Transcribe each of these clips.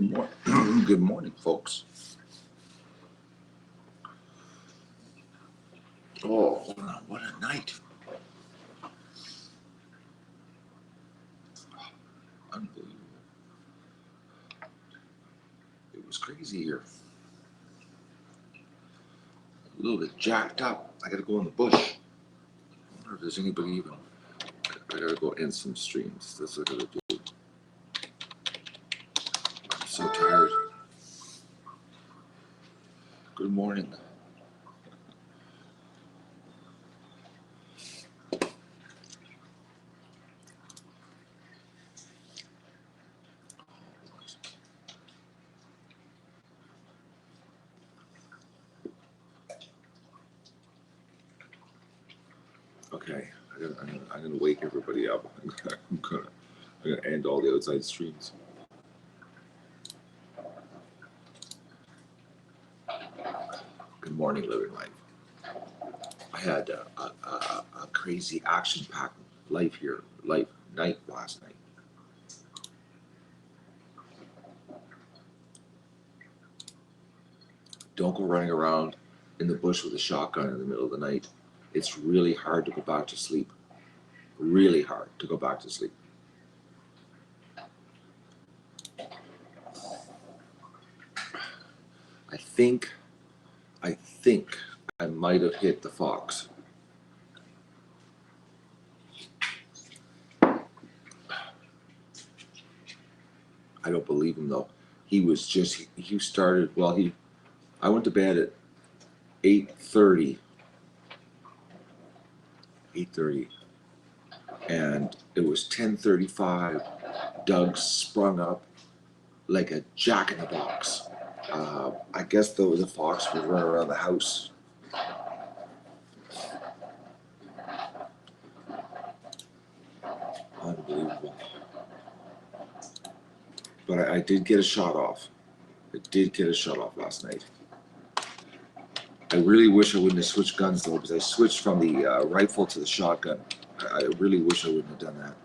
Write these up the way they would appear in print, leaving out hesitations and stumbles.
Good morning. Good morning, folks. Oh, what a night. Unbelievable. It was crazy here. A little bit jacked up. I gotta go in the bush. I wonder if there's anybody even. I gotta go end some streams. That's what I gotta do. I'm so tired. Good morning. Okay, I'm gonna wake everybody up. I'm gonna end all the outside streams. Good morning, living life. I had a crazy action-packed night last night. Don't go running around in the bush with a shotgun in the middle of the night. It's really hard to go back to sleep. Really hard to go back to sleep. I think I might have hit the fox. I don't believe him though. He started, well, I went to bed at 8:30, and it was 10:35. Doug sprung up like a jack in the box. I guess the fox would run around the house. Unbelievable. But I did get a shot off. I did get a shot off last night. I really wish I wouldn't have switched guns though, because I switched from the rifle to the shotgun. I really wish I wouldn't have done that.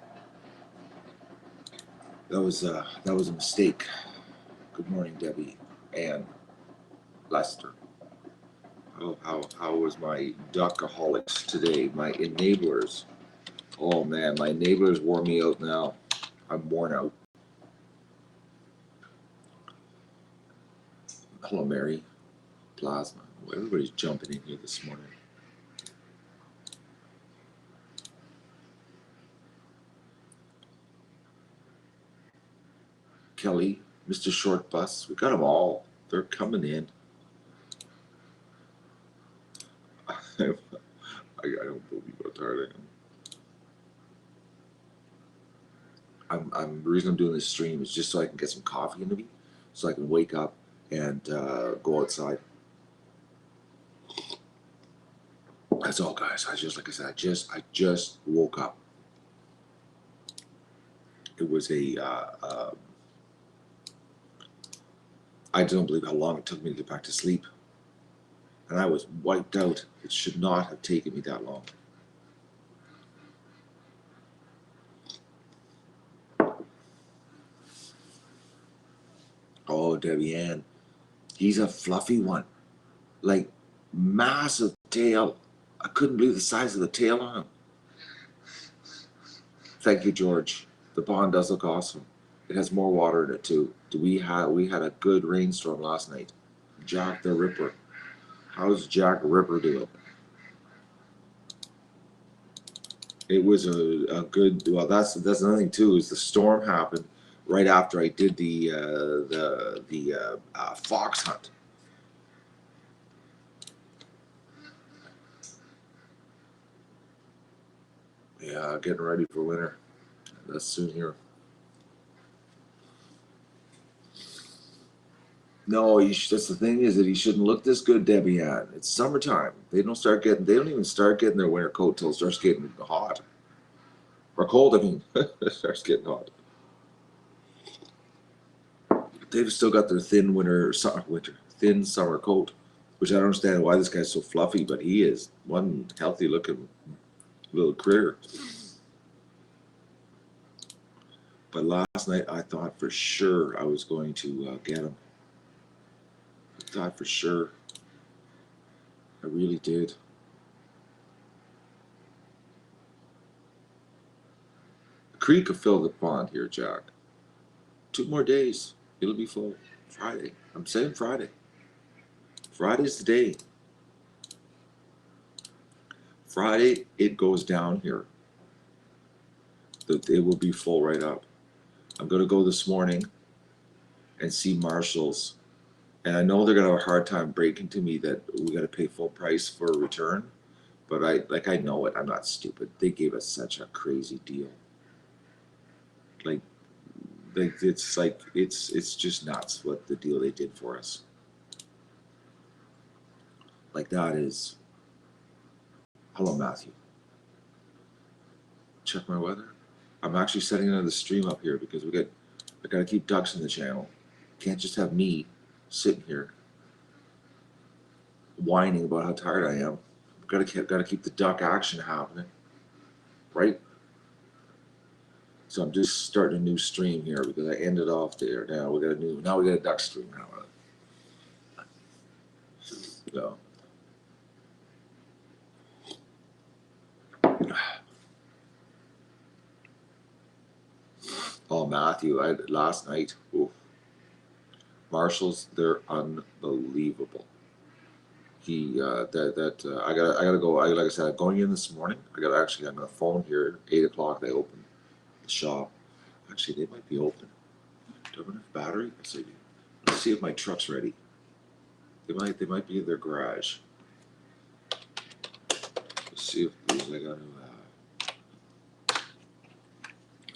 That was a mistake. Good morning, Debbie and Lester. How was my duckaholics today? My enablers. Oh man, my enablers wore me out now. I'm worn out. Hello, Mary. Plasma. Everybody's jumping in here this morning. Kelly, Mr. Short Bus. We got them all. They're coming in. I don't believe how tired I am. The reason I'm doing this stream is just so I can get some coffee into me, so I can wake up and go outside. That's all, guys. Like I said, I just woke up. It was I don't believe how long it took me to get back to sleep. And I was wiped out. It should not have taken me that long. Oh, Debbie Ann. He's a fluffy one. Like, massive tail. I couldn't believe the size of the tail on him. Thank you, George. The pond does look awesome. It has more water in it too. We had a good rainstorm last night. Jack the Ripper. How's Jack Ripper doing? It was a good. Well, that's another thing too. Is the storm happened right after I did the fox hunt. Yeah, getting ready for winter. That's soon here. No, that's the thing is that he shouldn't look this good, Debbie Ann. It's summertime. They don't even start getting their winter coat till it starts getting hot. Or cold, I mean. It starts getting hot. They've still got their thin summer coat, which I don't understand why this guy's so fluffy, but he is one healthy looking little critter. But last night I thought for sure I was going to get him. I thought for sure. I really did. The creek will fill the pond here, Jack. 2 more days. It'll be full. Friday. I'm saying Friday. Friday's the day. Friday, it goes down here. It will be full right up. I'm going to go this morning and see Marshall's. And I know they're going to have a hard time breaking to me that we got to pay full price for a return. But I know it. I'm not stupid. They gave us such a crazy deal. Like it's just nuts what the deal they did for us. Like that is. Hello, Matthew. Check my weather. I'm actually setting another stream up here because I gotta keep ducks in the channel. Can't just have me sitting here whining about how tired I am. Gotta keep the duck action happening, right? So I'm just starting a new stream here because I ended off there. Now we got a duck stream now. So. Oh, Matthew, last night, oof. Marshalls, they're unbelievable. I gotta go. Like I said, I'm going in this morning. I'm gonna phone here at 8 o'clock. They open the shop. Actually, they might be open. Do I have enough battery? Yes, I do. Let's see if my truck's ready. They might be in their garage. Let's see if I gotta.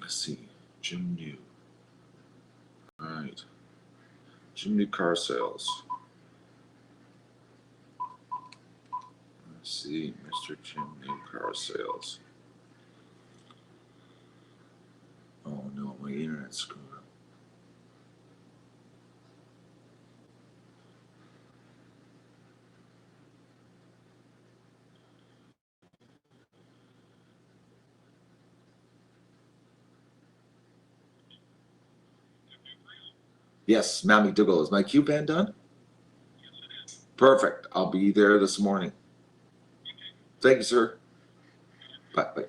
Let's see. Jim New. All right. Jim New car sales. Let's see, Mr. Jim New car sales. Oh no, my internet's screwed up. Yes, Matt McDougall. Is my Q band done? Perfect. I'll be there this morning. Thank you, sir. Bye.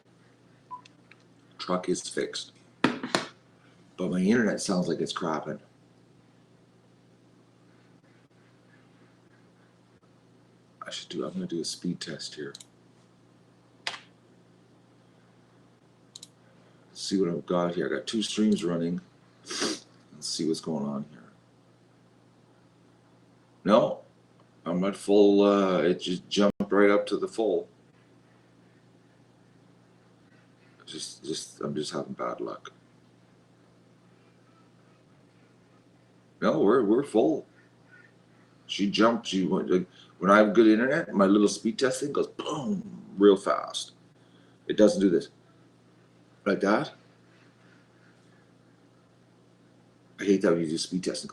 Truck is fixed. But my internet sounds like it's crapping. I'm gonna do a speed test here. See what I've got here. I got 2 streams running. Let's see what's going on here. No, I'm at full. It just jumped right up to the full. I'm just having bad luck. No, we're full. She jumped. She went. When I have good internet, my little speed test thing goes boom real fast. It doesn't do this like that. I hate that when you do speed testing.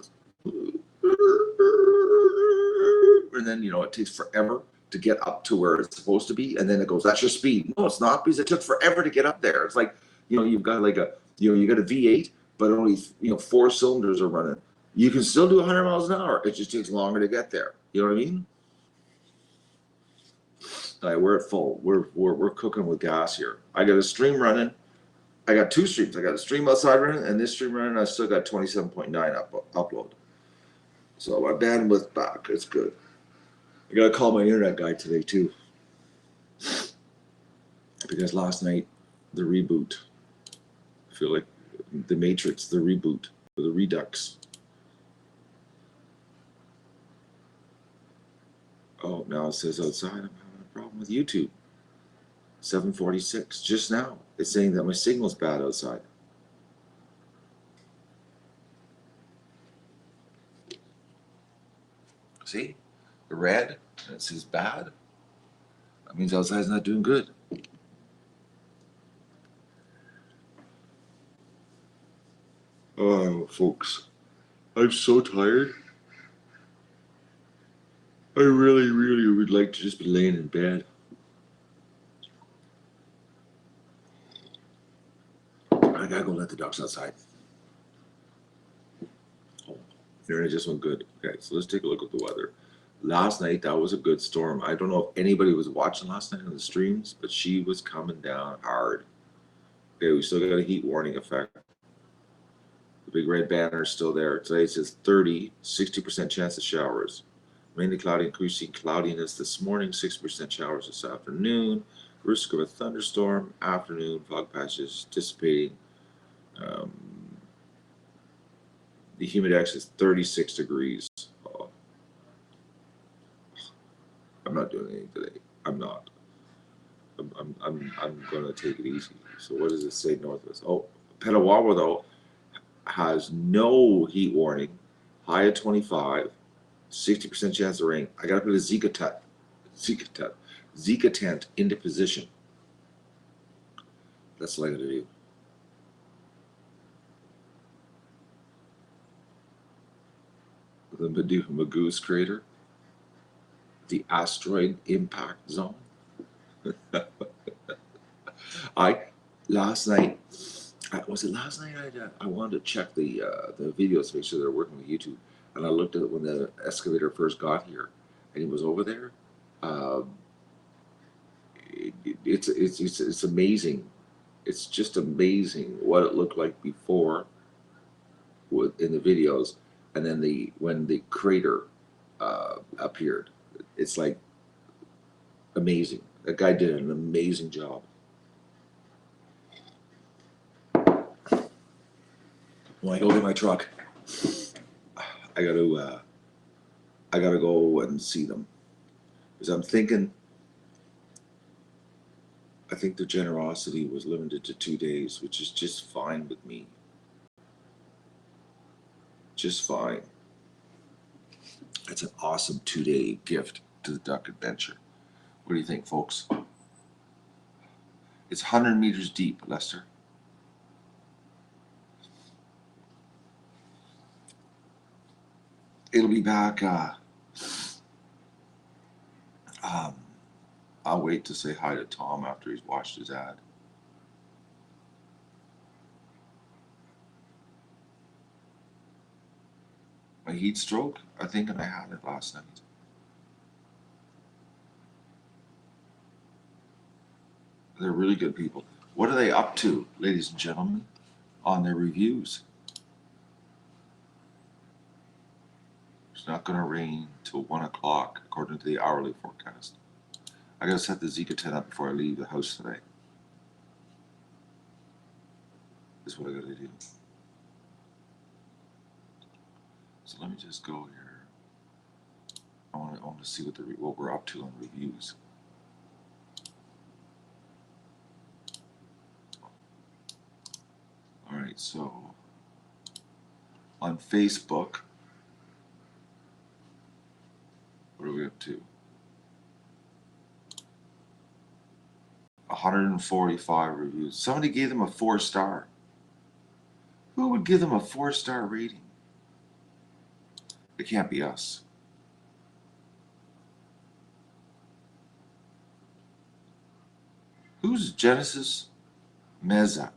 And then it takes forever to get up to where it's supposed to be, and then it goes, that's your speed. No, it's not, because it took forever to get up there. It's like you've got like you got a V8, but only 4 cylinders are running. You can still do 100 miles an hour. It just takes longer to get there. You know what I mean? All right, we're at full. We're cooking with gas here. I got a stream running. I got 2 streams. I got a stream outside running and this stream running. I still got 27.9 upload. So my bandwidth back. It's good. I gotta call my internet guy today too, because last night the reboot. I feel like the Matrix, the reboot, or the Redux. Oh, now it says outside I'm having a problem with YouTube. 7:46 just now. It's saying that my signal's bad outside. See, the red, and it says bad. That means outside's not doing good. Oh, folks, I'm so tired. I really, really would like to just be laying in bed. I gotta go let the ducks outside. Oh, internet just went good. Okay, so let's take a look at the weather. Last night, that was a good storm. I don't know if anybody was watching last night on the streams, but she was coming down hard. Okay, we still got a heat warning effect. The big red banner is still there. Today it says 60% chance of showers. Mainly cloudy, increasing cloudiness this morning, 6% showers this afternoon. Risk of a thunderstorm, afternoon, fog patches dissipating. The humidex is 36 degrees. Oh, I'm not doing anything today. I'm not. I'm going to take it easy. So what does it say northwest? Oh, Petawawa though has no heat warning. High of 25, 60% chance of rain. I got to put a Zika tent into position. That's what I got to do. The Magoo's crater, the asteroid impact zone. Last night, was it last night? I wanted to check the videos to make sure they're working with YouTube, and I looked at it when the excavator first got here, and he was over there. Um, it's amazing. It's just amazing what it looked like before, in the videos, and then when the crater appeared. It's like amazing. That guy did an amazing job. When I go get my truck, I gotta go and see them, because I'm thinking. I think the generosity was limited to 2 days, which is just fine with me. Just fine. That's an awesome 2-day gift to the duck adventure. What do you think, folks? It's 100 meters deep, Lester. It'll be back. I'll wait to say hi to Tom after he's watched his ad. My heat stroke, I think I had it last night. They're really good people. What are they up to, ladies and gentlemen, on their reviews? It's not going to rain till 1 o'clock, according to the hourly forecast. I got to set the Zika tent up before I leave the house today. That's what I got to do. So let me just go here. I want to see what we're up to on reviews. All right, so on Facebook, what are we up to? 145 reviews. Somebody gave them a 4-star. Who would give them a 4-star rating? It can't be us. Who's Genesis Meza?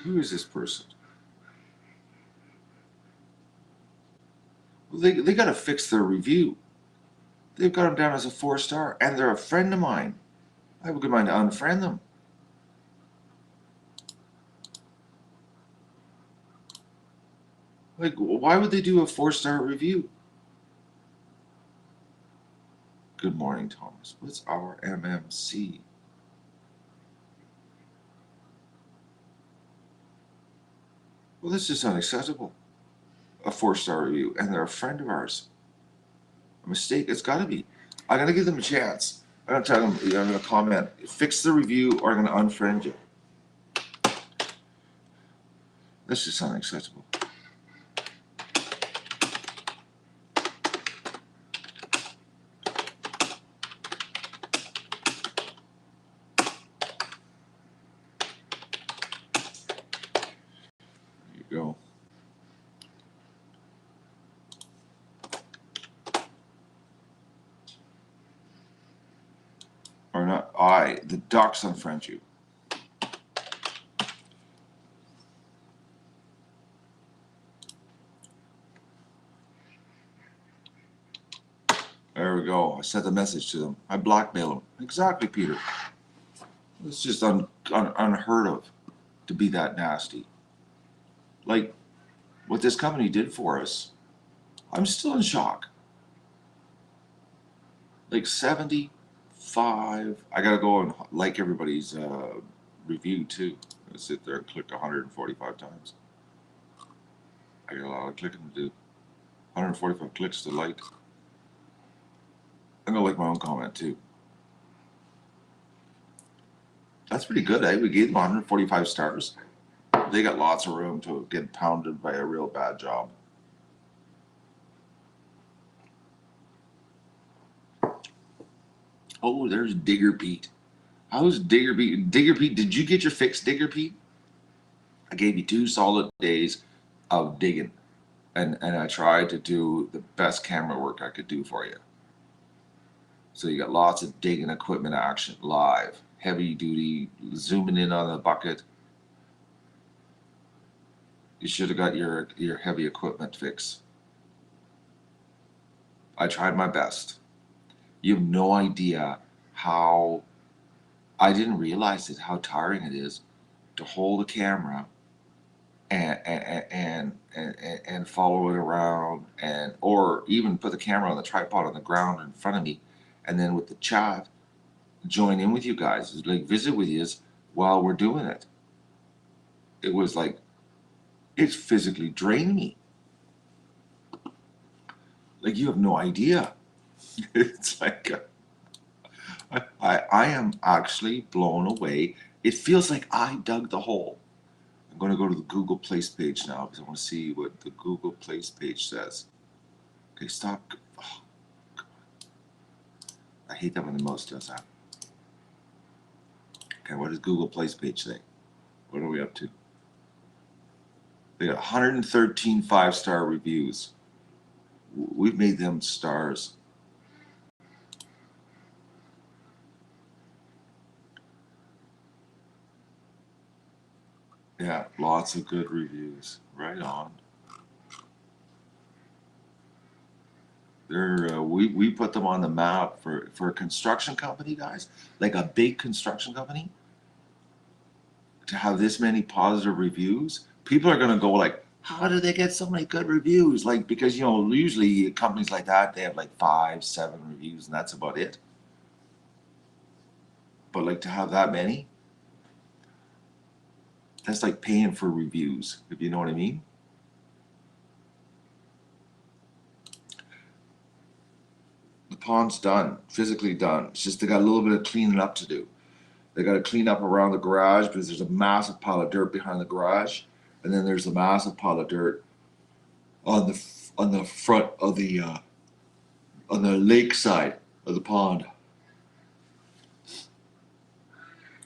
Who is this person? Well, they got to fix their review. They've got them down as a 4-star, and they're a friend of mine. I have a good mind to unfriend them. Like, why would they do a 4-star review? Good morning, Thomas. What's our MMC? Well, this is unacceptable. A 4-star review, and they're a friend of ours. A mistake. It's got to be. I'm gonna give them a chance. I'm gonna tell them. I'm gonna comment. Fix the review, or I'm gonna unfriend you. This is unacceptable. There you go. All Or not, the ducks unfriend you. There we go. I sent a message to them. I blackmail them. Exactly, Peter. It's just unheard of to be that nasty. Like what this company did for us, I'm still in shock. Like 75. I gotta go and like everybody's review too. I sit there and click 145 times. I got a lot of clicking to do. 145 clicks to like. I'm gonna like my own comment too. That's pretty good, eh? We gave them 145 stars. They got lots of room to get pounded by a real bad job. Oh, there's Digger Pete. How's Digger Pete? Digger Pete, did you get your fix, Digger Pete? I gave you 2 solid days of digging, and I tried to do the best camera work I could do for you. So you got lots of digging equipment action live, heavy duty, zooming in on the bucket. You should have got your heavy equipment fix. I tried my best. You have no idea how, I didn't realize it, how tiring it is to hold a camera and follow it around, and or even put the camera on the tripod on the ground in front of me, and then with the chat join in with you guys, like visit with you while we're doing it. It was like, it's physically drained me. Like you have no idea. It's like I am actually blown away. It feels like I dug the hole. I'm going to go to the Google Place page now because I want to see what the Google Place page says. Okay, stop. Oh, I hate that when the mouse does that. Okay, what does Google Place page say? What are we up to? They got 113 5-star reviews. We've made them stars. Yeah, lots of good reviews. Right on. They're we put them on the map for a construction company, guys, like a big construction company. To have this many positive reviews, people are gonna go like, how do they get so many good reviews? Like, because usually companies like that, they have like 5, 7 reviews, and that's about it. But like to have that many, that's like paying for reviews, if you know what I mean. The pond's done, physically done. It's just they got a little bit of cleaning up to do. They got to clean up around the garage because there's a massive pile of dirt behind the garage, and then there's a massive pile of dirt on the front of the on the lake side of the pond.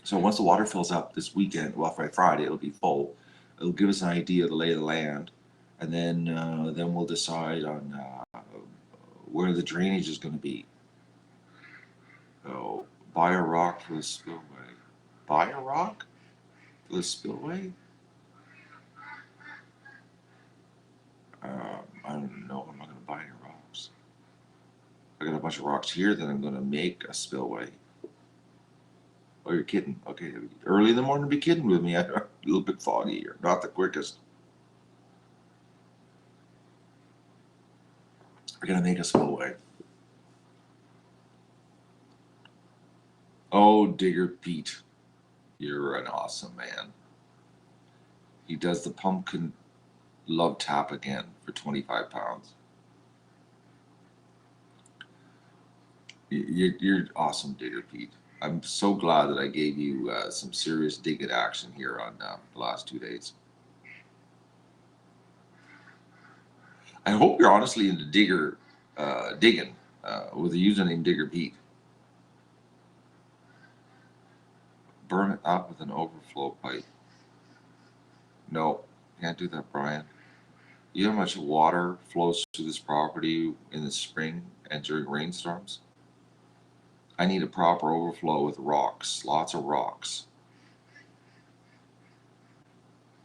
So once the water fills up this weekend, well, by Friday it'll be full. It'll give us an idea of the lay of the land, and then we'll decide on where the drainage is going to be. So buy a rock for the spillway. Buy a rock for the spillway? I don't know. I'm not going to buy any rocks. I got a bunch of rocks here that I'm going to make a spillway. Oh, you're kidding. Okay, early in the morning, be kidding with me. I'm a little bit foggy here. Not the quickest. We're going to make a spillway. Oh, Digger Pete. You're an awesome man. He does the pumpkin love tap again for 25 pounds. You're awesome, Digger Pete. I'm so glad that I gave you some serious dig action here on the last 2 days. I hope you're honestly into digging with the username Digger Pete. Burn it up with an overflow pipe. No, can't do that, Brian. You know how much water flows through this property in the spring and during rainstorms? I need a proper overflow with rocks, lots of rocks.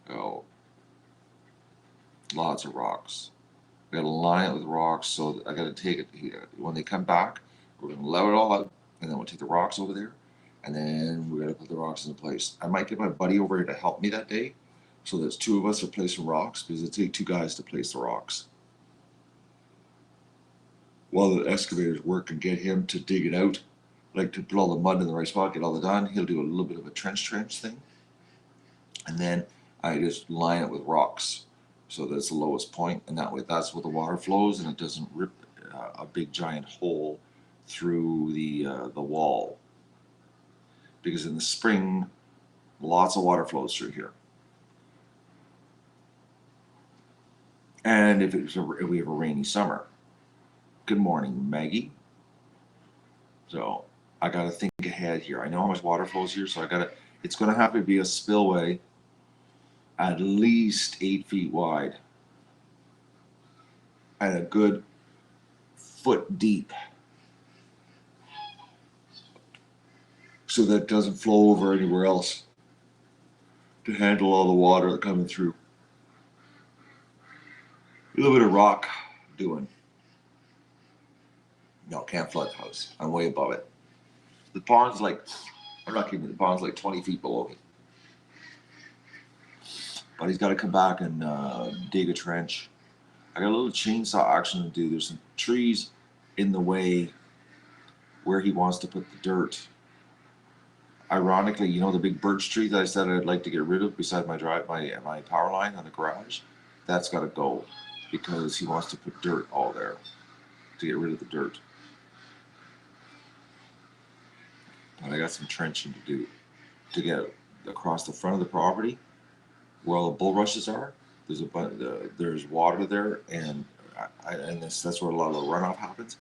Oh, lots of rocks. I gotta line it with rocks, so I gotta take it here. When they come back, we're gonna level it all out, and then we'll take the rocks over there, and then we're gonna put the rocks into place. I might get my buddy over here to help me that day, so there's two of us are placing rocks, because it takes two guys to place the rocks. While the excavators work and get him to dig it out, like to put all the mud in the right spot, get all the done. He'll do a little bit of a trench thing, and then I just line it with rocks, so that's the lowest point, and that way that's where the water flows, and it doesn't rip a big giant hole through the wall. Because in the spring, lots of water flows through here, and if we have a rainy summer. Good morning, Maggie. So I got to think ahead here. I know how much water flows here, so it's going to have to be a spillway at least 8 feet wide and a good foot deep, so that it doesn't flow over anywhere else, to handle all the water coming through. A little bit of rock doing. No, can't flood the house. I'm way above it. The pond's like, I'm not kidding you, the pond's like 20 feet below me. But he's got to come back and dig a trench. I got a little chainsaw action to do. There's some trees in the way where he wants to put the dirt. Ironically, you know the big birch tree that I said I'd like to get rid of beside my my power line on the garage? That's got to go, because he wants to put dirt all there, to get rid of the dirt. But I got some trenching to do to get across the front of the property where all the bulrushes are. There's water there, and that's where a lot of the runoff happens.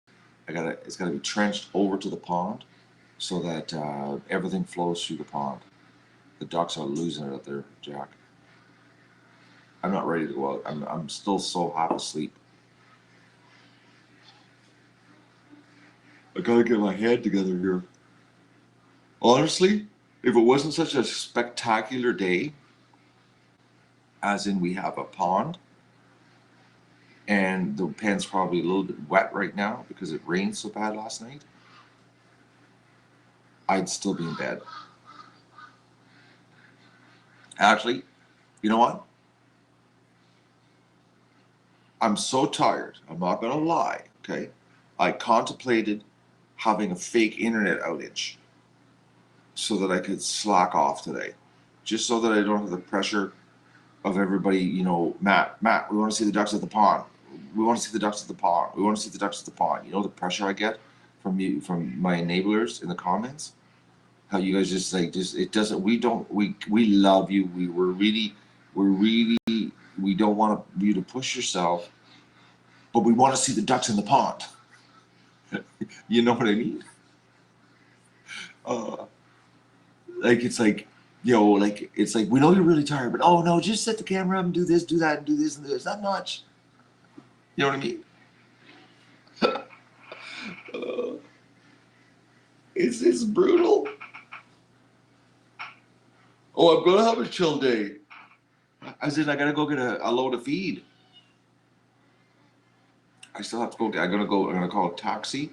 It's got to be trenched over to the pond, so that everything flows through the pond. The ducks are losing it out there, Jack. I'm not ready to go out. I'm still so half asleep. I gotta get my head together here. Honestly, if it wasn't such a spectacular day, as in we have a pond, and the pen's probably a little bit wet right now because it rained so bad last night, I'd still be in bed. Actually, you know what? I'm so tired. I'm not going to lie, okay? I contemplated having a fake internet outage so that I could slack off today, just so that I don't have the pressure of everybody, Matt, we want to see the ducks at the pond. We want to see the ducks at the pond. We want to see the ducks at the pond. You know the pressure I get from my enablers in the comments? How you guys it doesn't, we love you. We don't want you to push yourself, but we want to see the ducks in the pond. You know what I mean? It's like, it's like, we know you're really tired, but oh no, just set the camera up and do this, do that, and do this and this. Not much. You know what I mean? It's brutal. Oh, I'm gonna have a chill day. I said I gotta go get a load of feed. I still have to go. I'm gonna call a taxi,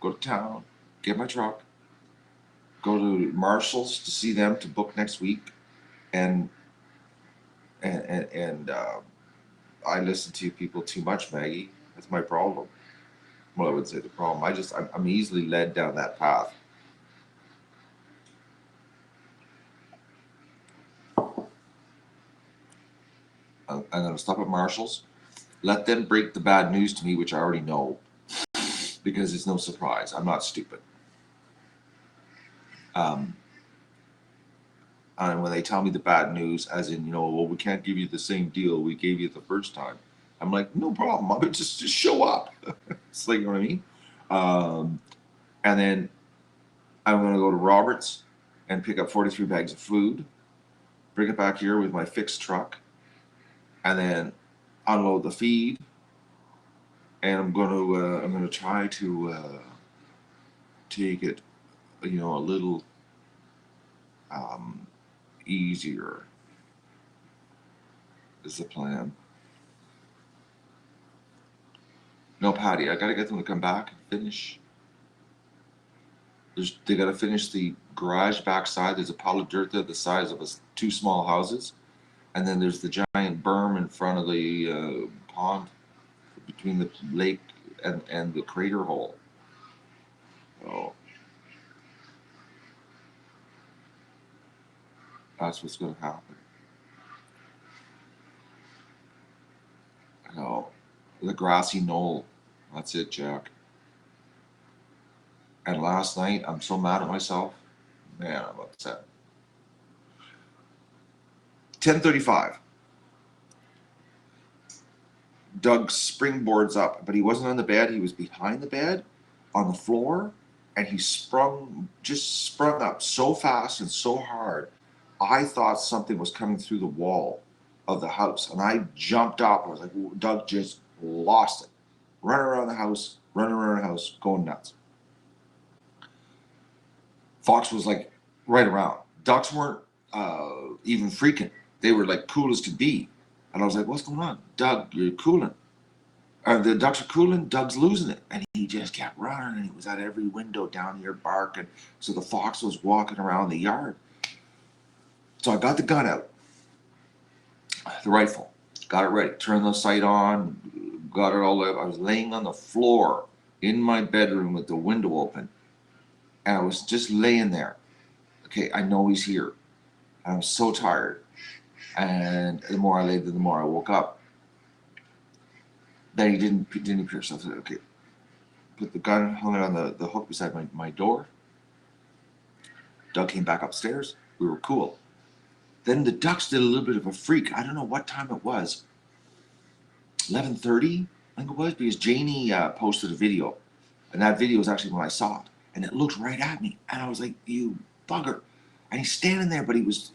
go to town, get my truck, go to Marshall's to see them to book next week, and I listen to people too much, Maggie. That's my problem. Well, I would say the problem. I'm easily led down that path. I'm going to stop at Marshall's, let them break the bad news to me, which I already know, because it's no surprise. I'm not stupid. And when they tell me the bad news, as in, well, we can't give you the same deal we gave you the first time, I'm like, no problem. I'm just show up. It's like, you know what I mean? And then I'm going to go to Roberts and pick up 43 bags of food, bring it back here with my fixed truck, and then unload the feed. And I'm going to try to take it you know, a little easier is the plan. No, Patty, I gotta get them to come back and finish. They gotta finish the garage backside. There's a pile of dirt there the size of two small houses. And then there's the giant berm in front of the pond between the lake and the crater hole. Oh, that's what's gonna happen. Oh, the grassy knoll. That's it, Jack. And last night, I'm so mad at myself. Man, I'm upset. 10:35. Doug springboards up, but he wasn't on the bed. He was behind the bed, on the floor, and he just sprung up so fast and so hard. I thought something was coming through the wall of the house, and I jumped up. I was like, Doug just lost it, running around the house, going nuts. Fox was like right around. Ducks weren't even freaking. They were like cool as could be. And I was like, what's going on? Doug, you're cooling. The ducks are cooling, Doug's losing it. And he just kept running, and he was at every window down here barking. So the fox was walking around the yard. So I got the gun out, the rifle, got it ready, turned the sight on, got it all up. I was laying on the floor in my bedroom with the window open. And I was just laying there. Okay, I know he's here. I was so tired. And the more I laid there, the more I woke up. Then he didn't appear. So I said, okay, put the gun, hung it on the hook beside my door. Doug came back upstairs. We were cool. Then the ducks did a little bit of a freak. I don't know what time it was. 11:30, I think it was, because Janie posted a video. And that video was actually when I saw it. And it looked right at me. And I was like, you bugger. And he's standing there, but he was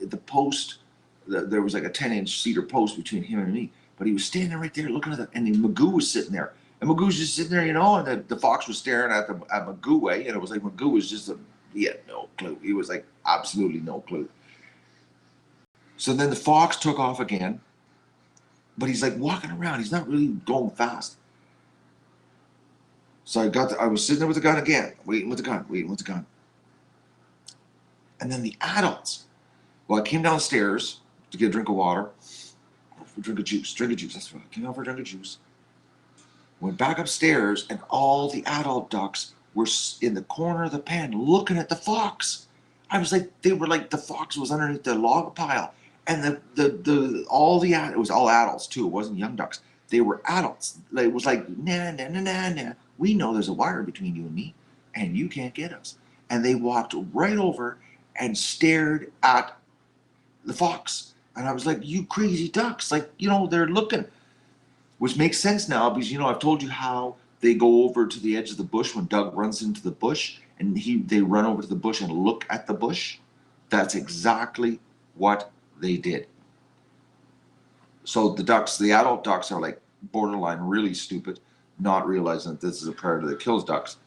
at the post. There was like a 10-inch cedar post between him and me. But he was standing right there looking at it. And Magoo was sitting there. And Magoo was just sitting there, you know, and the fox was staring at Magoo way. And it was like Magoo was just he had no clue. He was like absolutely no clue. So then the fox took off again. But he's like walking around. He's not really going fast. So I was sitting there with the gun again, waiting with the gun. And then the adults. Well, I came downstairs to get a drink of water, drink of juice. That's what I came out for a drink of juice. Went back upstairs, and all the adult ducks were in the corner of the pen looking at the fox. I was like, they were like, the fox was underneath the log pile, and it was all adults too. It wasn't young ducks. They were adults. It was like, nah. We know there's a wire between you and me, and you can't get us. And they walked right over and stared at the fox. And I was like, you crazy ducks. Like, you know, they're looking. Which makes sense now because, you know, I've told you how they go over to the edge of the bush when Doug runs into the bush and they run over to the bush and look at the bush. That's exactly what they did. So the adult ducks are like borderline really stupid, not realizing that this is a predator that kills ducks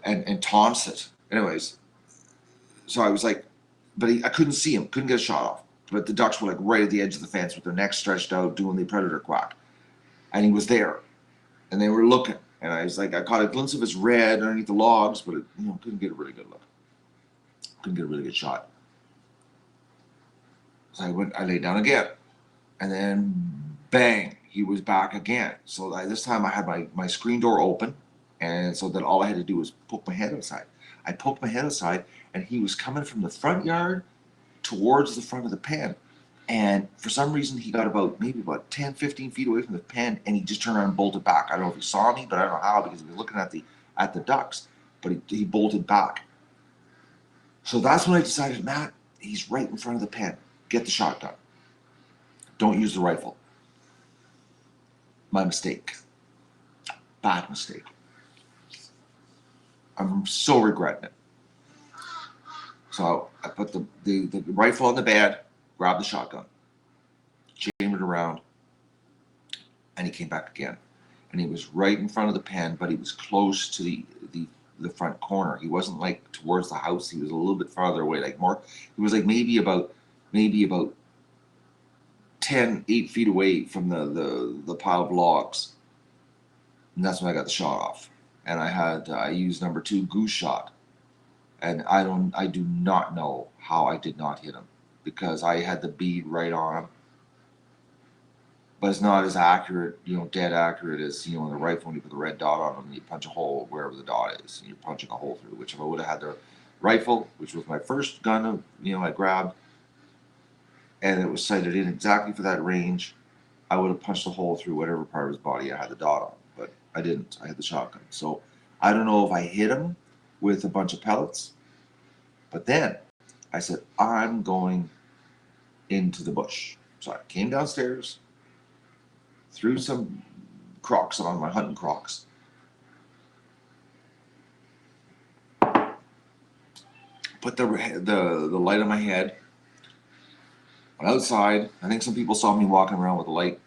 and taunts it. Anyways, so I was like, but I couldn't see him, couldn't get a shot off. But the ducks were like right at the edge of the fence with their necks stretched out doing the predator quack. And he was there. And they were looking. And I was like, I caught a glimpse of his red underneath the logs, but couldn't get a really good look. Couldn't get a really good shot. So I laid down again. And then bang, he was back again. So this time I had my screen door open. And so that all I had to do was poke my head outside. I poked my head outside, and he was coming from the front yard towards the front of the pen. And for some reason, he got maybe about 10, 15 feet away from the pen, and he just turned around and bolted back. I don't know if he saw me, but I don't know how, because he was looking at the ducks. But he bolted back. So that's when I decided, Matt, he's right in front of the pen. Get the shotgun. Don't use the rifle. My mistake. Bad mistake. I'm so regretting it. So I put the rifle on the bed, grabbed the shotgun, chambered around, and he came back again. And he was right in front of the pen, but he was close to the the front corner. He wasn't like towards the house. He was a little bit farther away, like more. He was like maybe about 8 feet away from the pile of logs, and that's when I got the shot off. And I used number 2 goose shot, and I do not know how I did not hit him because I had the bead right on him, but it's not as accurate, dead accurate as in the rifle when you put the red dot on them and you punch a hole wherever the dot is, and you're punching a hole through. Which if I would have had the rifle, which was my first gun, I grabbed, and it was sighted in exactly for that range, I would have punched a hole through whatever part of his body I had the dot on, but I didn't. I had the shotgun. So I don't know if I hit him with a bunch of pellets, but then I said, I'm going into the bush. So I came downstairs, threw some Crocs on, my hunting Crocs, put the light on my head, went outside. I think some people saw me walking around with a light.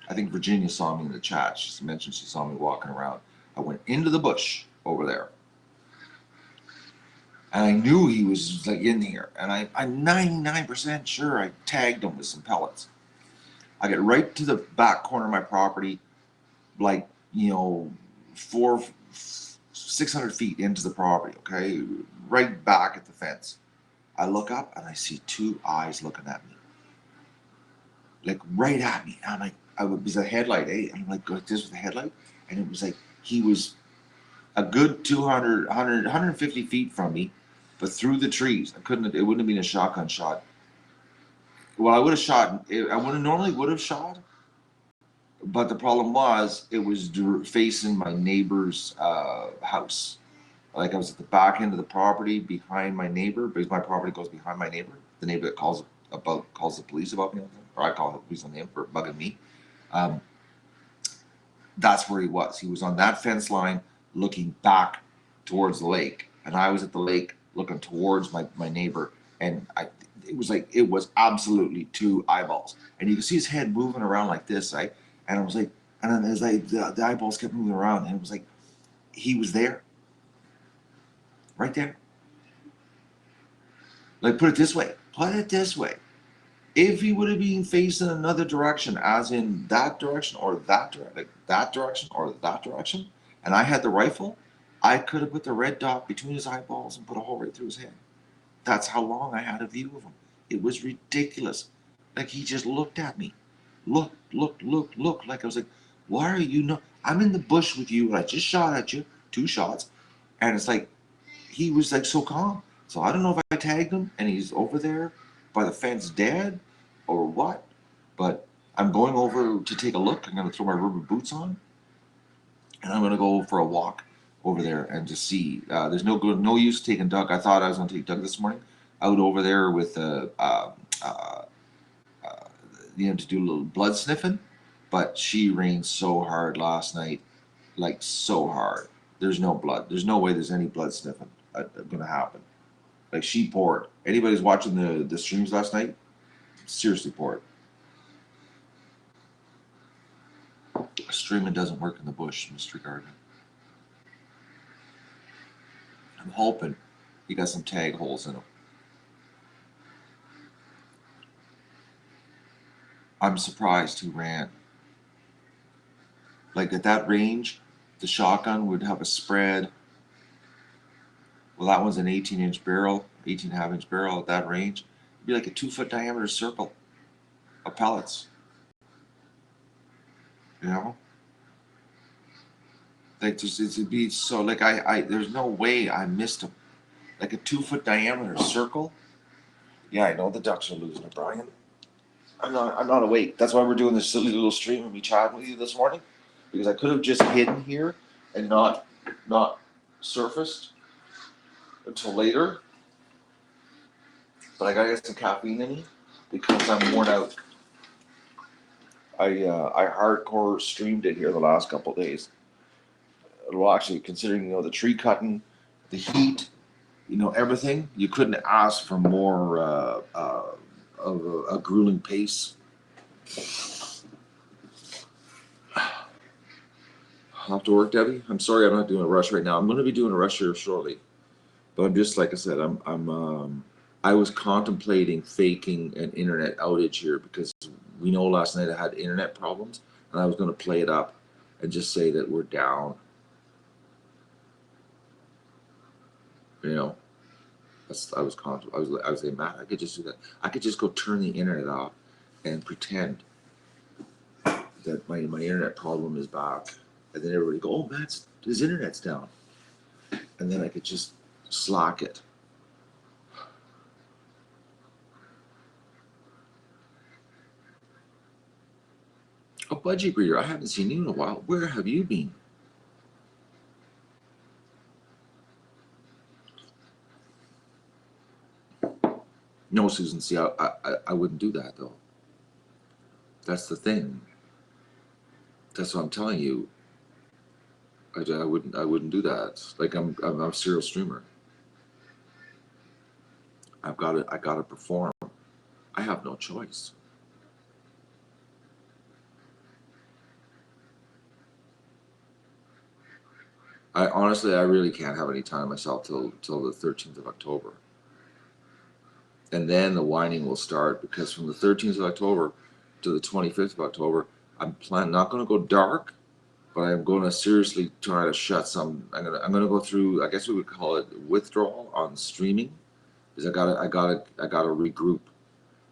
I think Virginia saw me in the chat. She mentioned she saw me walking around. I went into the bush over there, and I knew he was like in here. And I'm 99% sure I tagged him with some pellets. I get right to the back corner of my property, like 600 feet into the property. Okay, right back at the fence. I look up and I see 2 eyes looking at me, like right at me. And I'm like, it was a headlight, eh? And I'm like this was the headlight, and it was like he was a good 200, 100, 150 feet from me, but through the trees. It wouldn't have been a shotgun shot. Well, I would have shot. I would have normally would have shot, but the problem was it was facing my neighbor's house. Like I was at the back end of the property behind my neighbor, because my property goes behind my neighbor. The neighbor that calls the police about me, or I call the police on him for bugging me. Um, that's where he was. He was on that fence line looking back towards the lake, and I was at the lake looking towards my neighbor, and it was absolutely 2 eyeballs, and you could see his head moving around like this, right? And I was like, and then as the eyeballs kept moving around, and it was like he was there, right there. Like put it this way, if he would have been facing another direction, as in that direction or that direction or that direction, and I had the rifle, I could have put the red dot between his eyeballs and put a hole right through his head. That's how long I had a view of him. It was ridiculous. Like he just looked at me, look. Like I was like, why are you not? I'm in the bush with you, and I just shot at you 2 shots, and it's like he was like so calm. So I don't know if I tagged him and he's over there by the fence dead or what, but I'm going over to take a look. I'm going to throw my rubber boots on, and I'm going to go for a walk over there and just see. There's no use taking Doug. I thought I was going to take Doug this morning out over there with to do a little blood sniffing, but she rained so hard last night, like so hard. There's no blood. There's no way there's any blood sniffing going to happen. Like she poured. Anybody's watching the streams last night? Seriously poured. Streaming doesn't work in the bush, Mr. Gardner. I'm hoping you got some tag holes in them. I'm surprised he ran. Like at that range, the shotgun would have a spread. Well, that one's an 18-inch barrel, 18.5-inch barrel at that range. It'd be like a 2-foot diameter circle of pellets. Like it'd be so like I there's no way I missed him. Like a 2-foot diameter circle. Yeah, I know the Ducks are losing, Brian. I'm not awake. That's why we're doing this silly little stream of me chatting with you this morning, because I could have just hidden here and not surfaced until later. But I gotta get some caffeine in me because I'm worn out. I hardcore streamed it here the last couple of days. Well, actually, considering the tree cutting, the heat, everything, you couldn't ask for more of a grueling pace. Off to work, Debbie. I'm sorry, I'm not doing a rush right now. I'm going to be doing a rush here shortly, but I'm just like I said. I was contemplating faking an internet outage here because we know last night I had internet problems, and I was going to play it up and just say that we're down. You know, I was saying, Matt, I could just do that. I could just go turn the internet off and pretend that my internet problem is back, and then everybody go, oh, Matt's his internet's down, and then I could just slack it. Oh, Budgie Breeder, I haven't seen you in a while. Where have you been? No, Susan. See, I wouldn't do that though. That's the thing. That's what I'm telling you. I wouldn't do that. Like I'm a serial streamer. I gotta perform. I have no choice. I honestly, I really can't have any time myself till the 13th of October, and then the whining will start because from the 13th of October to the 25th of October, not going to go dark, but I'm going to seriously try to shut some. I'm gonna go through. I guess we would call it withdrawal on streaming, because I gotta regroup,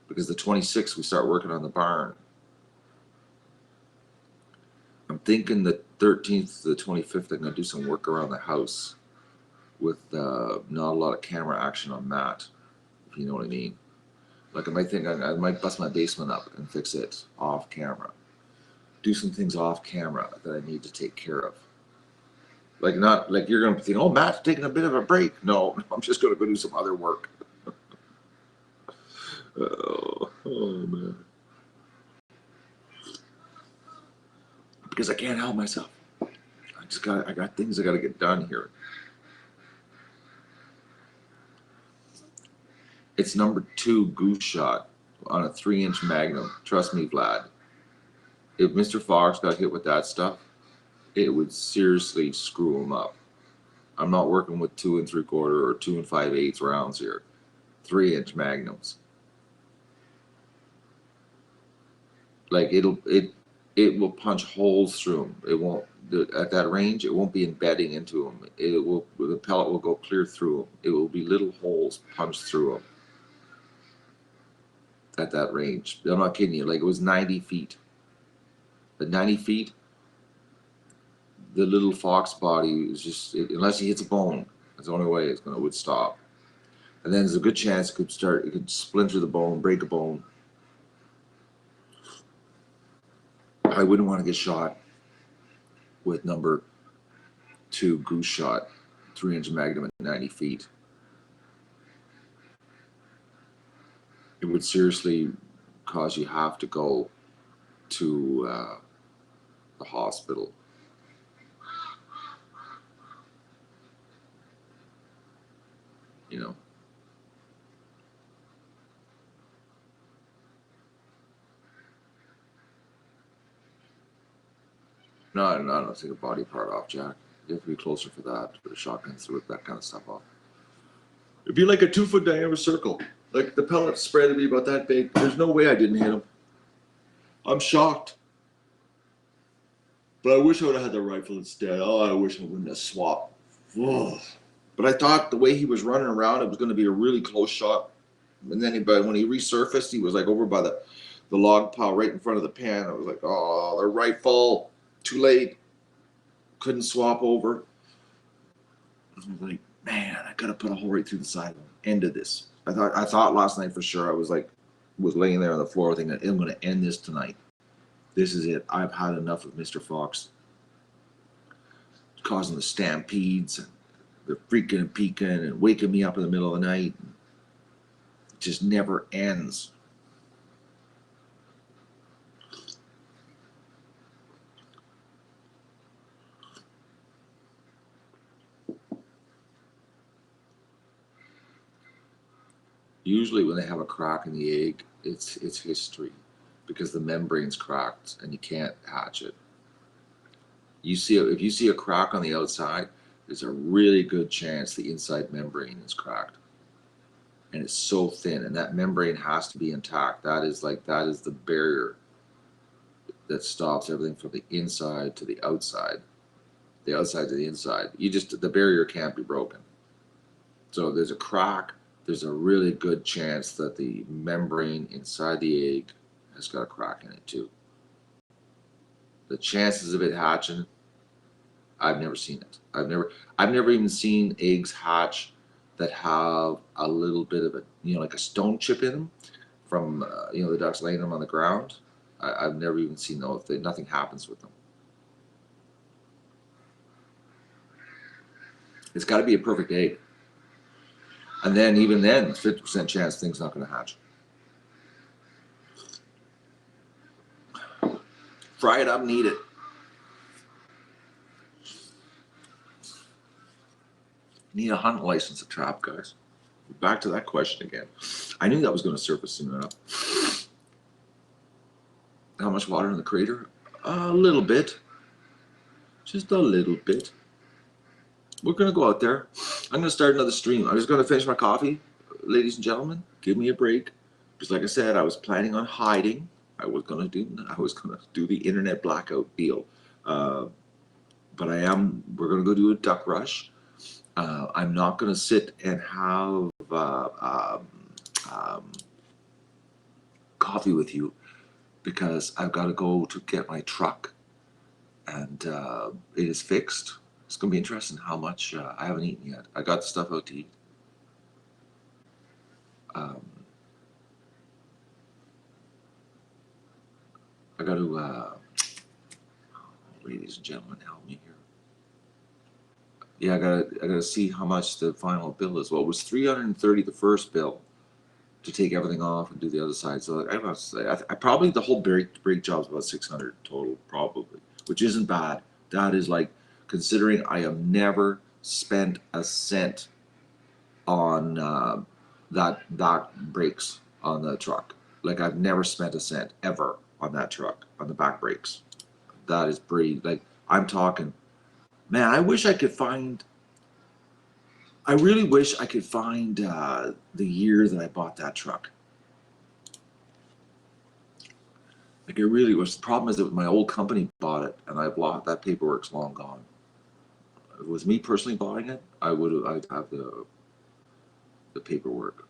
because the 26th we start working on the barn. I'm thinking the 13th to the 25th I'm gonna do some work around the house with not a lot of camera action on that, if you know what I mean. Like I might bust my basement up and fix it off camera. Do some things off camera that I need to take care of. Like not like you're gonna think, oh, Matt's taking a bit of a break. No, I'm just gonna go do some other work. Oh man. Because I can't help myself. I got things I gotta get done here. It's number 2 goose shot on a 3-inch Magnum. Trust me, Vlad. If Mr. Fox got hit with that stuff, it would seriously screw him up. I'm not working with 2 3/4 or 2 5/8 rounds here. 3-inch Magnums. Like it will punch holes through him. It won't at that range. It won't be embedding into him. The pellet will go clear through him. It will be little holes punched through him at that range. I'm not kidding you. Like it was 90 feet. At 90 feet, the little fox body is just unless he hits a bone. That's the only way would stop. And then there's a good chance it could splinter the bone, break a bone. I wouldn't want to get shot with number 2 goose shot, 3-inch Magnum at 90 feet. It would seriously cause you have to go to the hospital. You know. No, I don't take a body part off, Jack. You have to be closer for that, for the shotguns to rip that kind of stuff off. It'd be like a 2-foot diameter circle. Like the pellet spread would be about that big. There's no way I didn't hit him. I'm shocked. But I wish I would have had the rifle instead. Oh, I wish I wouldn't have swapped. Ugh. But I thought the way he was running around, it was going to be a really close shot. And then but when he resurfaced, he was like over by the log pile right in front of the pan. I was like, oh, the rifle. Too late. Couldn't swap over. I was like, man, I gotta put a hole right through the side end of this. I thought last night for sure. I was laying there on the floor thinking, I'm gonna end this tonight. This is it. I've had enough of Mr. Fox causing the stampedes and the freaking and peeking and waking me up in the middle of the night. It just never ends. Usually when they have a crack in the egg, it's history, because the membrane's cracked and you can't hatch it. If you see a crack on the outside, there's a really good chance the inside membrane is cracked. And it's so thin, and that membrane has to be intact. That is the barrier that stops everything from the inside to the outside to the inside. The barrier can't be broken. So there's a crack, there's a really good chance that the membrane inside the egg has got a crack in it too. The chances of it hatching, I've never seen it. I've never even seen eggs hatch that have a little bit of like a stone chip in them from the ducks laying them on the ground. I've never even seen those. Nothing happens with them. It's got to be a perfect egg, and then even then, 50% chance thing's not going to hatch. Fry it up and eat it. Need a hunt license to trap, guys. Back to that question again. I knew that was going to surface soon enough. How much water in the crater? A little bit. Just a little bit. We're going to go out there. I'm going to start another stream. I'm just going to finish my coffee. Ladies and gentlemen, give me a break. Because like I said, I was planning on hiding. I was going to do the internet blackout deal. But we're going to go do a duck rush. I'm not going to sit and have coffee with you because I've got to go to get my truck, and it is fixed. It's going to be interesting how much I haven't eaten yet. I got the stuff out to eat. I got to, ladies and gentlemen, help me here. Yeah, I gotta see how much the final bill is. Well, it was $330 the first bill to take everything off and do the other side. So I probably the whole brake job's about 600 total, probably, which isn't bad. That is like, considering I have never spent a cent on that brakes on the truck. Like, I've never spent a cent ever on that truck, on the back brakes. That is pretty, like, I'm talking, man, I really wish I could find the year that I bought that truck. Like, it really was. The problem is that my old company bought it, and that paperwork's long gone. If it was me personally buying it, I'd have the paperwork.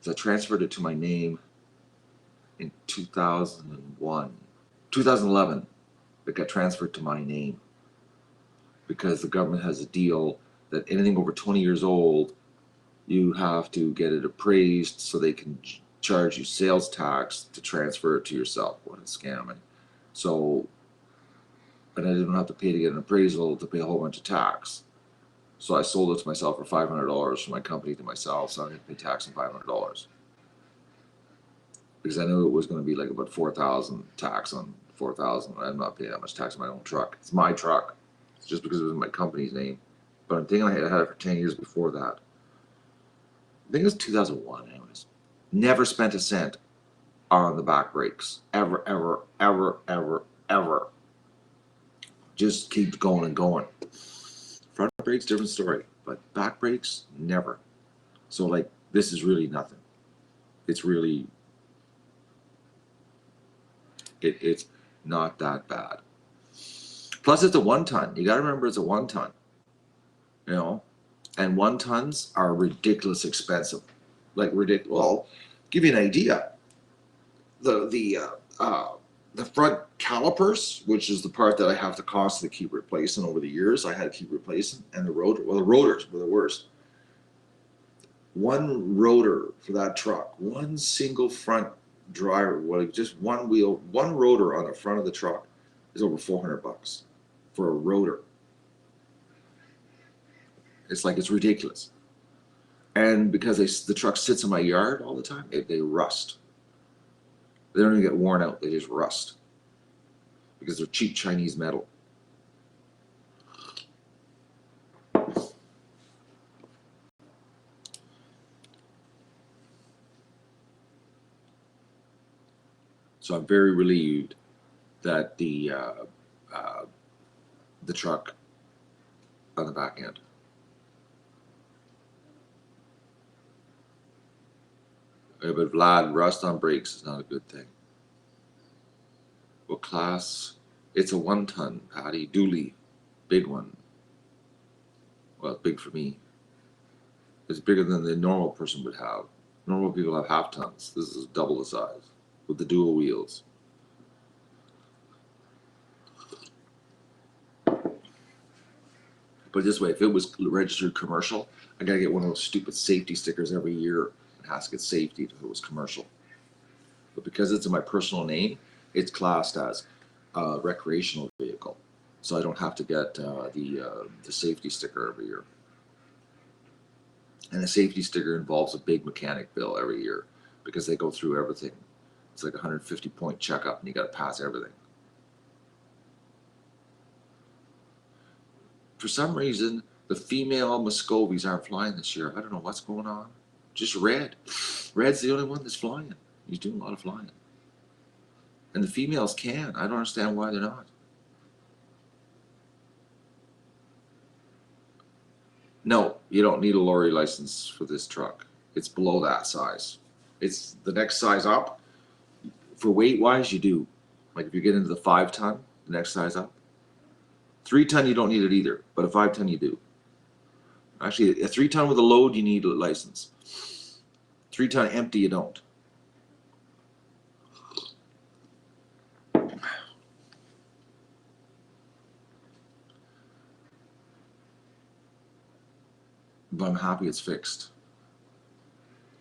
So I transferred it to my name in 2011. It got transferred to my name because the government has a deal that anything over 20 years old, you have to get it appraised so they can charge you sales tax to transfer it to yourself. What a scamming. So, and I didn't have to pay to get an appraisal to pay a whole bunch of tax. So I sold it to myself for $500 from my company to myself, so I didn't pay tax on $500. Because I knew it was going to be like about 4,000 tax on 4,000. I'm not paying that much tax on my own truck. It's my truck. It's just because it was in my company's name. But I'm thinking I had it for 10 years before that. I think it was 2001 anyways. Never spent a cent on the back brakes. Ever, ever, ever, ever, ever. Just keep going and going. Front brakes, different story. But back brakes, never. So like, this is really nothing. It's really, it's not that bad. Plus it's a 1 ton. You gotta remember it's a 1 ton. You know? And 1 tons are ridiculous expensive. Like ridiculous. Well, give you an idea. The front calipers, which is the part that I have to constantly keep replacing over the years, I had to keep replacing, and the rotors were the worst. One rotor for that truck, one single front driver, just one wheel, one rotor on the front of the truck is over $400 for a rotor. It's like, it's ridiculous. And because the truck sits in my yard all the time, they rust. They don't even get worn out, they just rust. Because they're cheap Chinese metal. So I'm very relieved that the the truck on the back end. But Vlad, rust on brakes is not a good thing. What class? It's a 1-ton, Patty. Dually. Big one. Well, it's big for me. It's bigger than the normal person would have. Normal people have half tons. This is double the size with the dual wheels. But this way, if it was registered commercial, I gotta get one of those stupid safety stickers every year. It has to get safety if it was commercial. But because it's in my personal name, it's classed as a recreational vehicle. So I don't have to get the safety sticker every year. And the safety sticker involves a big mechanic bill every year because they go through everything. It's like a 150-point checkup and you got to pass everything. For some reason, the female Muscovies aren't flying this year. I don't know what's going on. Just Red. Red's the only one that's flying. He's doing a lot of flying. And the females can. I don't understand why they're not. No, you don't need a lorry license for this truck. It's below that size. It's the next size up. For weight wise, you do. Like if you get into the 5-ton, the next size up. 3-ton, you don't need it either, but a 5-ton you do. Actually, a 3-ton with a load, you need a license. 3-ton empty, you don't. But I'm happy it's fixed.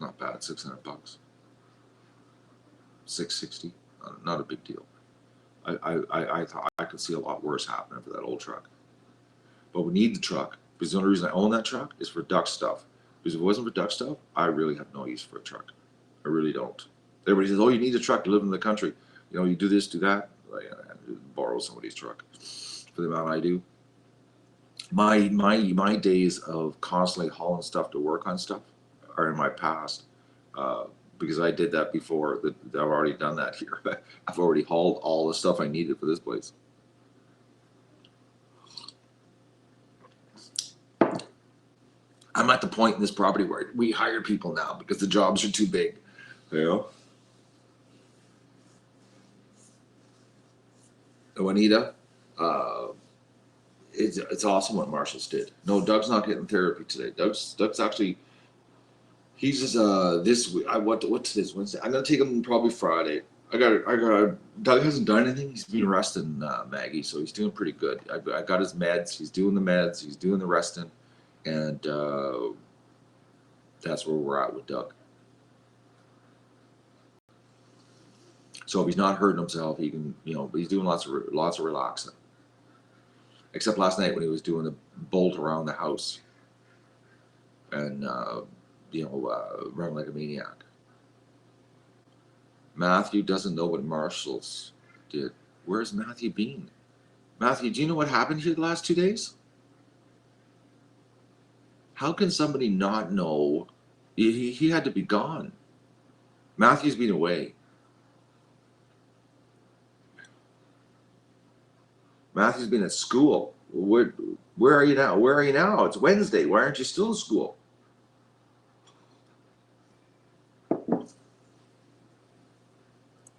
Not bad, $600. $660, not a big deal. I thought I could see a lot worse happening for that old truck. But we need the truck because the only reason I own that truck is for duck stuff. Because if it wasn't for duck stuff, I really have no use for a truck. I really don't. Everybody says, "Oh, you need a truck to live in the country. You know, you do this, do that." I borrow somebody's truck for the amount I do. My days of constantly hauling stuff to work on stuff are in my past. Because I did that before. I've already done that here. I've already hauled all the stuff I needed for this place. I'm at the point in this property where we hire people now because the jobs are too big. You know? Juanita, it's awesome what Marshall's did. No, Doug's not getting therapy today. Doug's actually he's just this week. What today's Wednesday? I'm gonna take him probably Friday. I got. Doug hasn't done anything. He's been resting, Maggie, so he's doing pretty good. I got his meds. He's doing the meds. He's doing the resting, and that's where we're at with Doug. So if he's not hurting himself, he can, but he's doing lots of relaxing. Except last night when he was doing the bolt around the house, and running like a maniac. Matthew doesn't know what Marshall's did. Where's Matthew been? Matthew, do you know what happened here the last 2 days? How can somebody not know? He had to be gone. Matthew's been away. Matthew's been at school. Where are you now? Where are you now? It's Wednesday. Why aren't you still in school?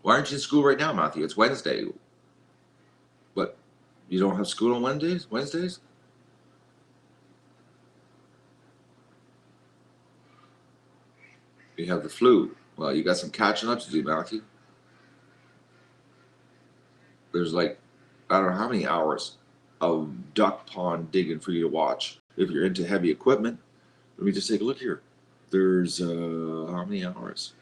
Why aren't you in school right now, Matthew? It's Wednesday. What? You don't have school on Wednesdays? You have the flu. Well, you got some catching up to do, Matthew. There's like, I don't know how many hours of duck pond digging for you to watch. If you're into heavy equipment, let me just take a look here. There's how many hours?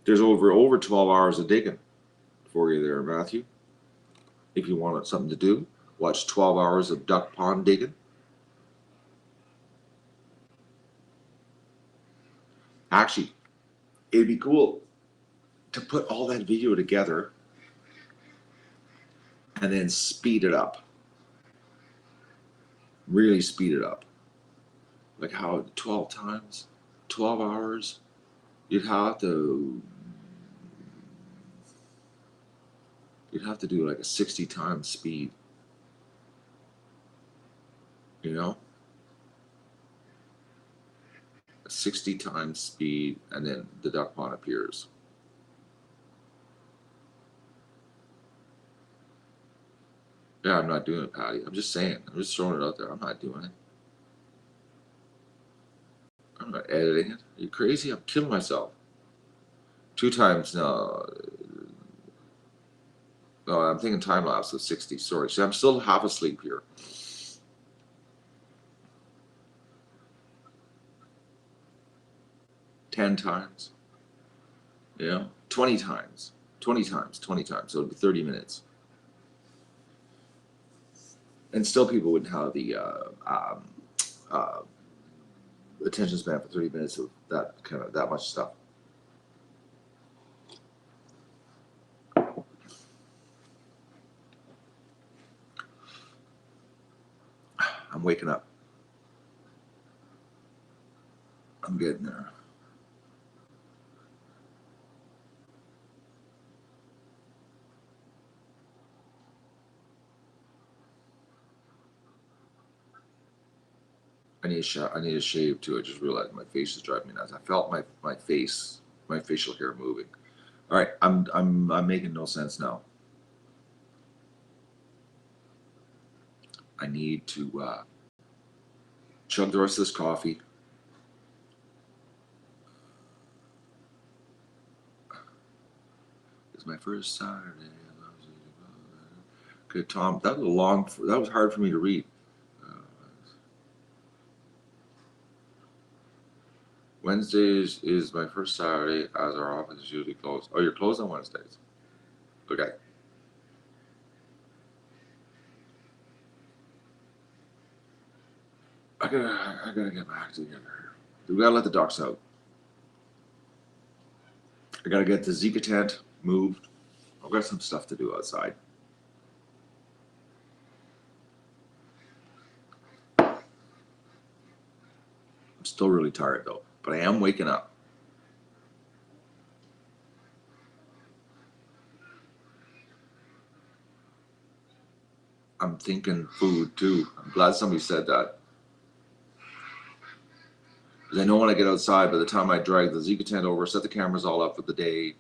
There's over 12 hours of digging for you there, Matthew. If you wanted something to do, watch 12 hours of duck pond digging. Actually, it'd be cool to put all that video together and then speed it up. Really speed it up. Like how 12 times, 12 hours, you'd have to You'd have to do like a 60 times speed, you know? A 60 times speed, and then the duck pond appears. Yeah, I'm not doing it, Patty. I'm just saying. I'm just throwing it out there. I'm not doing it. I'm not editing it. Are you crazy? I'm killing myself. 2 times, no. No, I'm thinking time lapse of 60. Sorry. See, I'm still half asleep here. 10 times. Yeah. 20 times. 20 times. 20 times. So it'd be 30 minutes. And still people wouldn't have the uh, attention span for 30 minutes of that much stuff. I'm waking up. I'm getting there. I need a shave too. I just realized my face is driving me nuts. I felt my face, my facial hair moving. All right, I'm making no sense now. I need to chug the rest of this coffee. It's my first Saturday. Okay, Tom, that was long. That was hard for me to read. Wednesdays is my first Saturday, as our office is usually closed. Oh, you're closed on Wednesdays. Okay. I gotta get back together. We gotta let the ducks out. I gotta get the Zika tent moved. I've got some stuff to do outside. I'm still really tired though, but I am waking up. I'm thinking food too. I'm glad somebody said that. Because I know when I get outside, by the time I drag the Zika tent over, set the cameras all up for the day,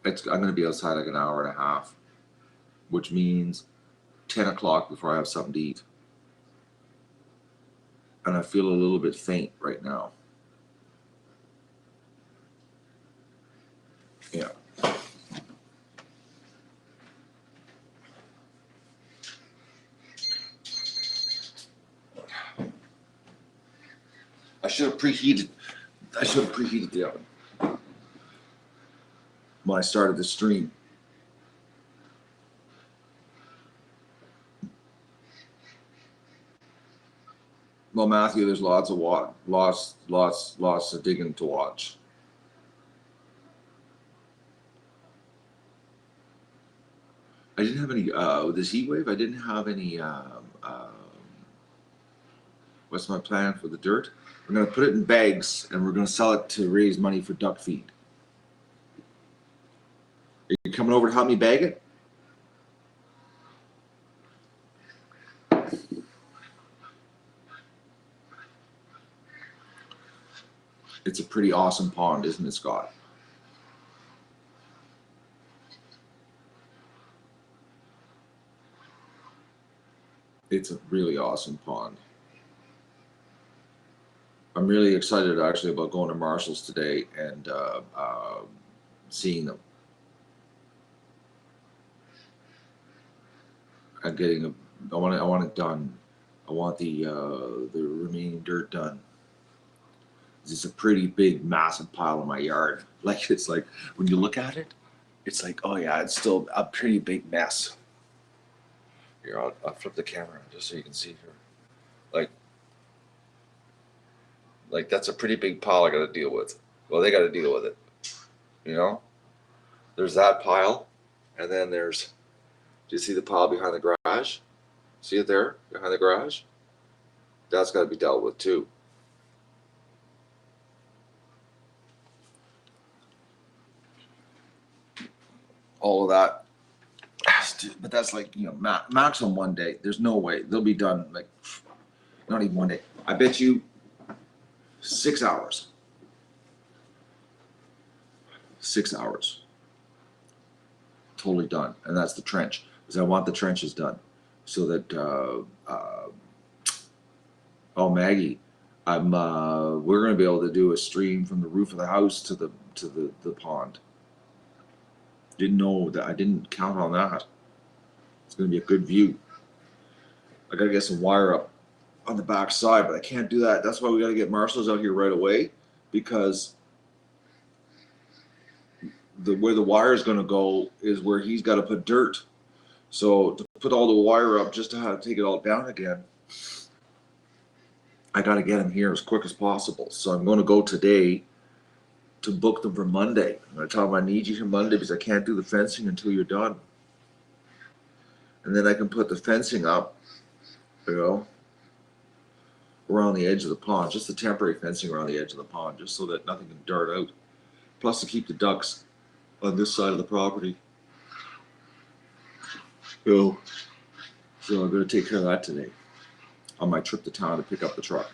I'm going to be outside like an hour and a half, which means 10 o'clock before I have something to eat. And I feel a little bit faint right now. Yeah. I should have preheated the oven when I started the stream. Well, Matthew, there's lots of lots of digging to watch. I didn't have any with this heat wave. I didn't have any. What's my plan for the dirt? We're gonna put it in bags and we're gonna sell it to raise money for duck feed. Are you coming over to help me bag it? It's a pretty awesome pond, isn't it, Scott? It's a really awesome pond. I'm really excited actually about going to Marshall's today and seeing them. I'm getting I want it done. I want the remaining dirt done. It's a pretty big, massive pile in my yard. Like it's like when you look at it, it's like, oh yeah, it's still a pretty big mess. Here, I'll flip the camera just so you can see here. Like that's a pretty big pile I got to deal with. Well, they got to deal with it. You know, there's that pile, and then there's. Do you see the pile behind the garage? See it there behind the garage? That's got to be dealt with too. all of that. But that's like, you know, max on one day. There's no way they'll be done. Like, not even one day. I bet you 6 hours. 6 hours. Totally done. And that's the trench. Because I want the trenches done. So that, oh, Maggie, we're going to be able to do a stream from the roof of the house to the pond. Didn't know that. I didn't count on that. It's going to be a good view. I got to get some wire up on the back side, but I can't do that. That's why we got to get Marshall's out here right away, because where the wire is going to go is where he's got to put dirt. So to put all the wire up just to have to take it all down again, I got to get him here as quick as possible. So I'm going to go today to book them for Monday. I'm going to tell him I need you here Monday because I can't do the fencing until you're done. And then I can put the fencing up, you know, around the edge of the pond, just the temporary fencing around the edge of the pond, just so that nothing can dart out. Plus to keep the ducks on this side of the property. So I'm going to take care of that today on my trip to town to pick up the truck.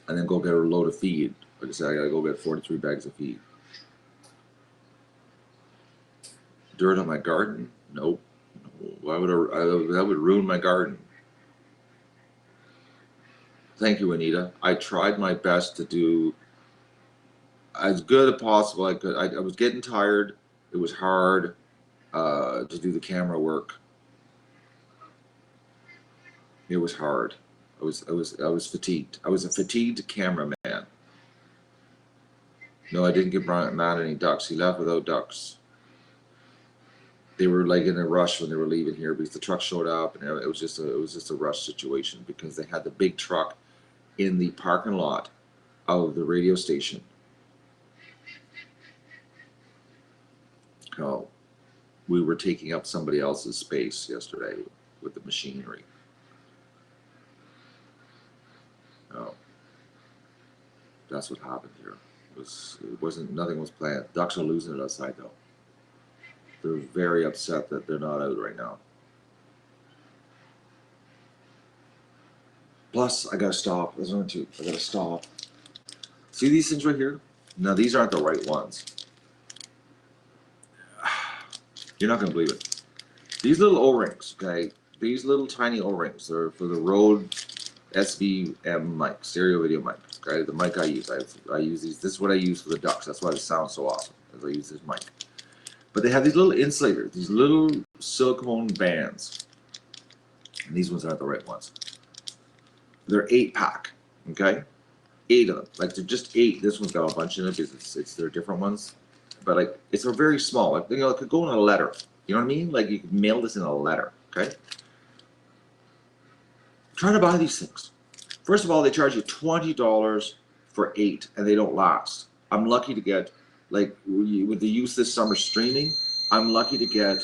And then go get a load of feed. Like I said, I got to go get 43 bags of feed. Dirt on my garden? Nope. Why would that would ruin my garden? Thank you, Anita. I tried my best to do as good as possible. I could. I was getting tired. It was hard to do the camera work. It was hard. I was fatigued. I was a fatigued cameraman. No, I didn't get mad at any ducks. He left without ducks. They were like in a rush when they were leaving here because the truck showed up, and it was just a rush situation because they had the big truck in the parking lot of the radio station. Oh, we were taking up somebody else's space yesterday with the machinery. Oh, that's what happened here. Nothing was planned. Ducks are losing it outside though. They're very upset that they're not out right now. Plus, I gotta stop. There's only two. I gotta stop. See these things right here? No, these aren't the right ones. You're not gonna believe it. These little O-rings, okay? These little tiny O-rings, they're for the Rode SVM mic, stereo video mic. Okay, the mic I use. I use these. This is what I use for the ducks. That's why it sounds so awesome, because I use this mic. But they have these little insulators, these little silicone bands. And these ones aren't the right ones. They're 8-pack, okay? 8 of them. Like, they're just 8. This one's got a bunch in it because they're different ones. But, like, it's a very small. Like, you know, it could go in a letter. You know what I mean? Like, you could mail this in a letter, okay? Try to buy these things. First of all, they charge you $20 for 8, and they don't last. I'm lucky to get, like, with the use this summer streaming, I'm lucky to get,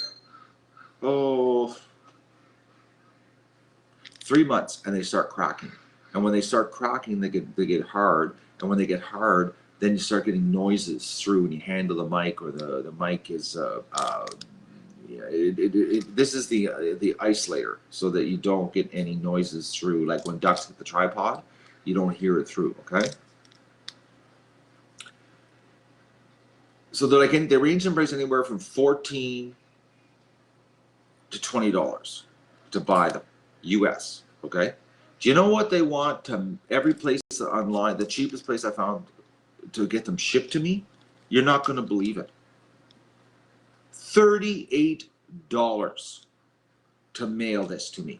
3 months, and they start cracking. And when they start cracking, they get hard. And when they get hard, then you start getting noises through when you handle the mic, or the mic is this is the isolator, so that you don't get any noises through. Like when ducks hit the tripod, you don't hear it through. Okay. So they range in price anywhere from $14 to $20 to buy them, US. Okay. Do you know what they want to every place online? The cheapest place I found to get them shipped to me, you're not going to believe it. $38 to mail this to me.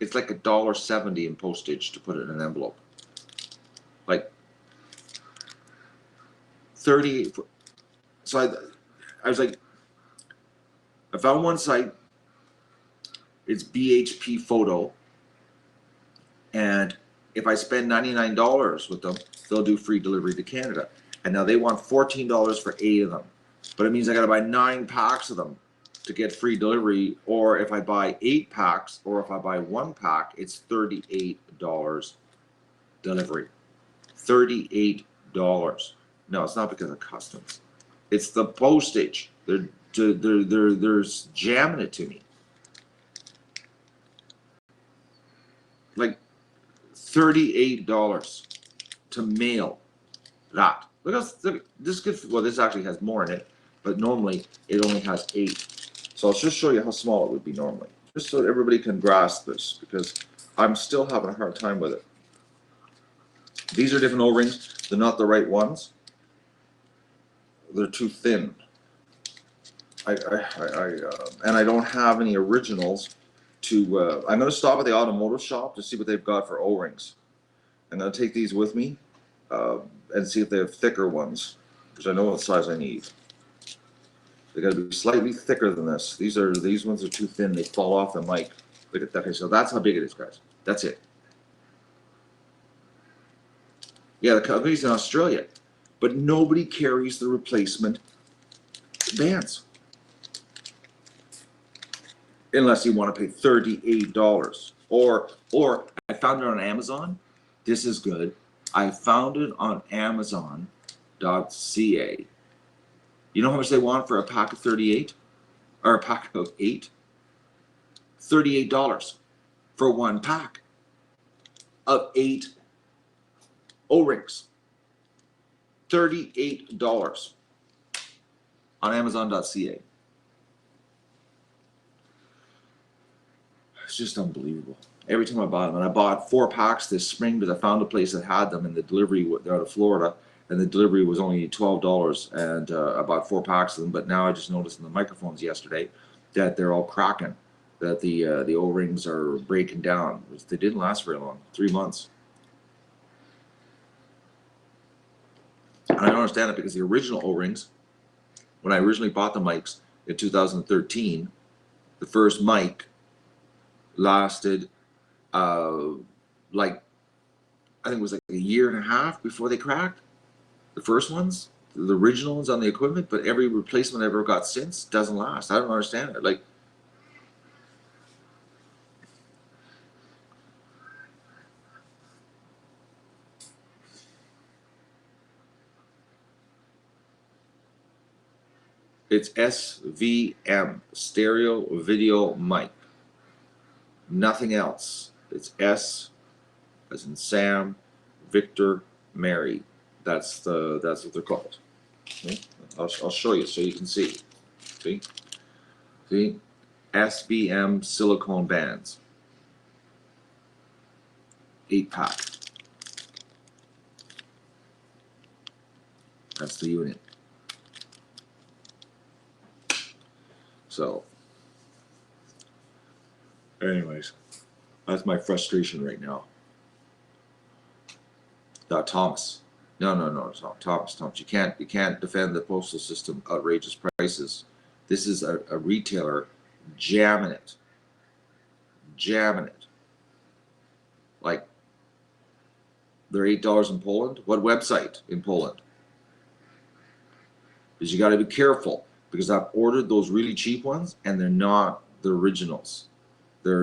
It's like $1.70 in postage to put it in an envelope. Like 38. So I was like, I found one site. It's BHP Photo, and if I spend $99 with them, they'll do free delivery to Canada. And now they want $14 for 8 of them, but it means I got to buy 9 packs of them to get free delivery, or if I buy 8 packs, or if I buy 1 pack, it's $38 delivery. $38. No, it's not because of customs. It's the postage. They're jamming it to me. Like $38 to mail that. Look, this could, well, this actually has more in it, but normally it only has 8. So I'll just show you how small it would be normally, just so everybody can grasp this, because I'm still having a hard time with it. These are different O-rings. They're not the right ones. They're too thin. And I don't have any originals to. I'm going to stop at the automotive shop to see what they've got for O-rings. I'm going to take these with me and see if they have thicker ones, because I know what size I need. They got to be slightly thicker than this. These ones are too thin. They fall off the mic. Look at that. Okay, so that's how big it is, guys. That's it. Yeah, the company's in Australia, but nobody carries the replacement bands unless you want to pay $38. Or I found it on Amazon. This is good. I found it on Amazon.ca. You know how much they want for a pack of 38? Or a pack of 8? $38 for 1 pack of 8 O-rings. $38 on Amazon.ca. It's just unbelievable. Every time I bought them, and I bought 4 packs this spring because I found a place that had them, and the delivery, they're out of Florida, and the delivery was only $12, and I bought 4 packs of them. But now I just noticed in the microphones yesterday that they're all cracking, that the O-rings are breaking down. They didn't last very long, 3 months. And I don't understand it, because the original O-rings, when I originally bought the mics in 2013, the first mic lasted like, I think it was like a year and a half before they cracked. The first ones, the original ones on the equipment, but every replacement I ever got since doesn't last. I don't understand it. Like, it's SVM, stereo video mic. Nothing else. It's S as in Sam, Victor, Mary. That's what they're called. Okay? I'll show you so you can see. See? SVM silicone bands. 8 pack. That's the unit. So, anyways, that's my frustration right now. Thomas. No, Thomas. You can't defend the postal system outrageous prices. This is a retailer jamming it. Like, they're $8 in Poland. What website in Poland? Because you got to be careful, because I've ordered those really cheap ones and they're not the originals.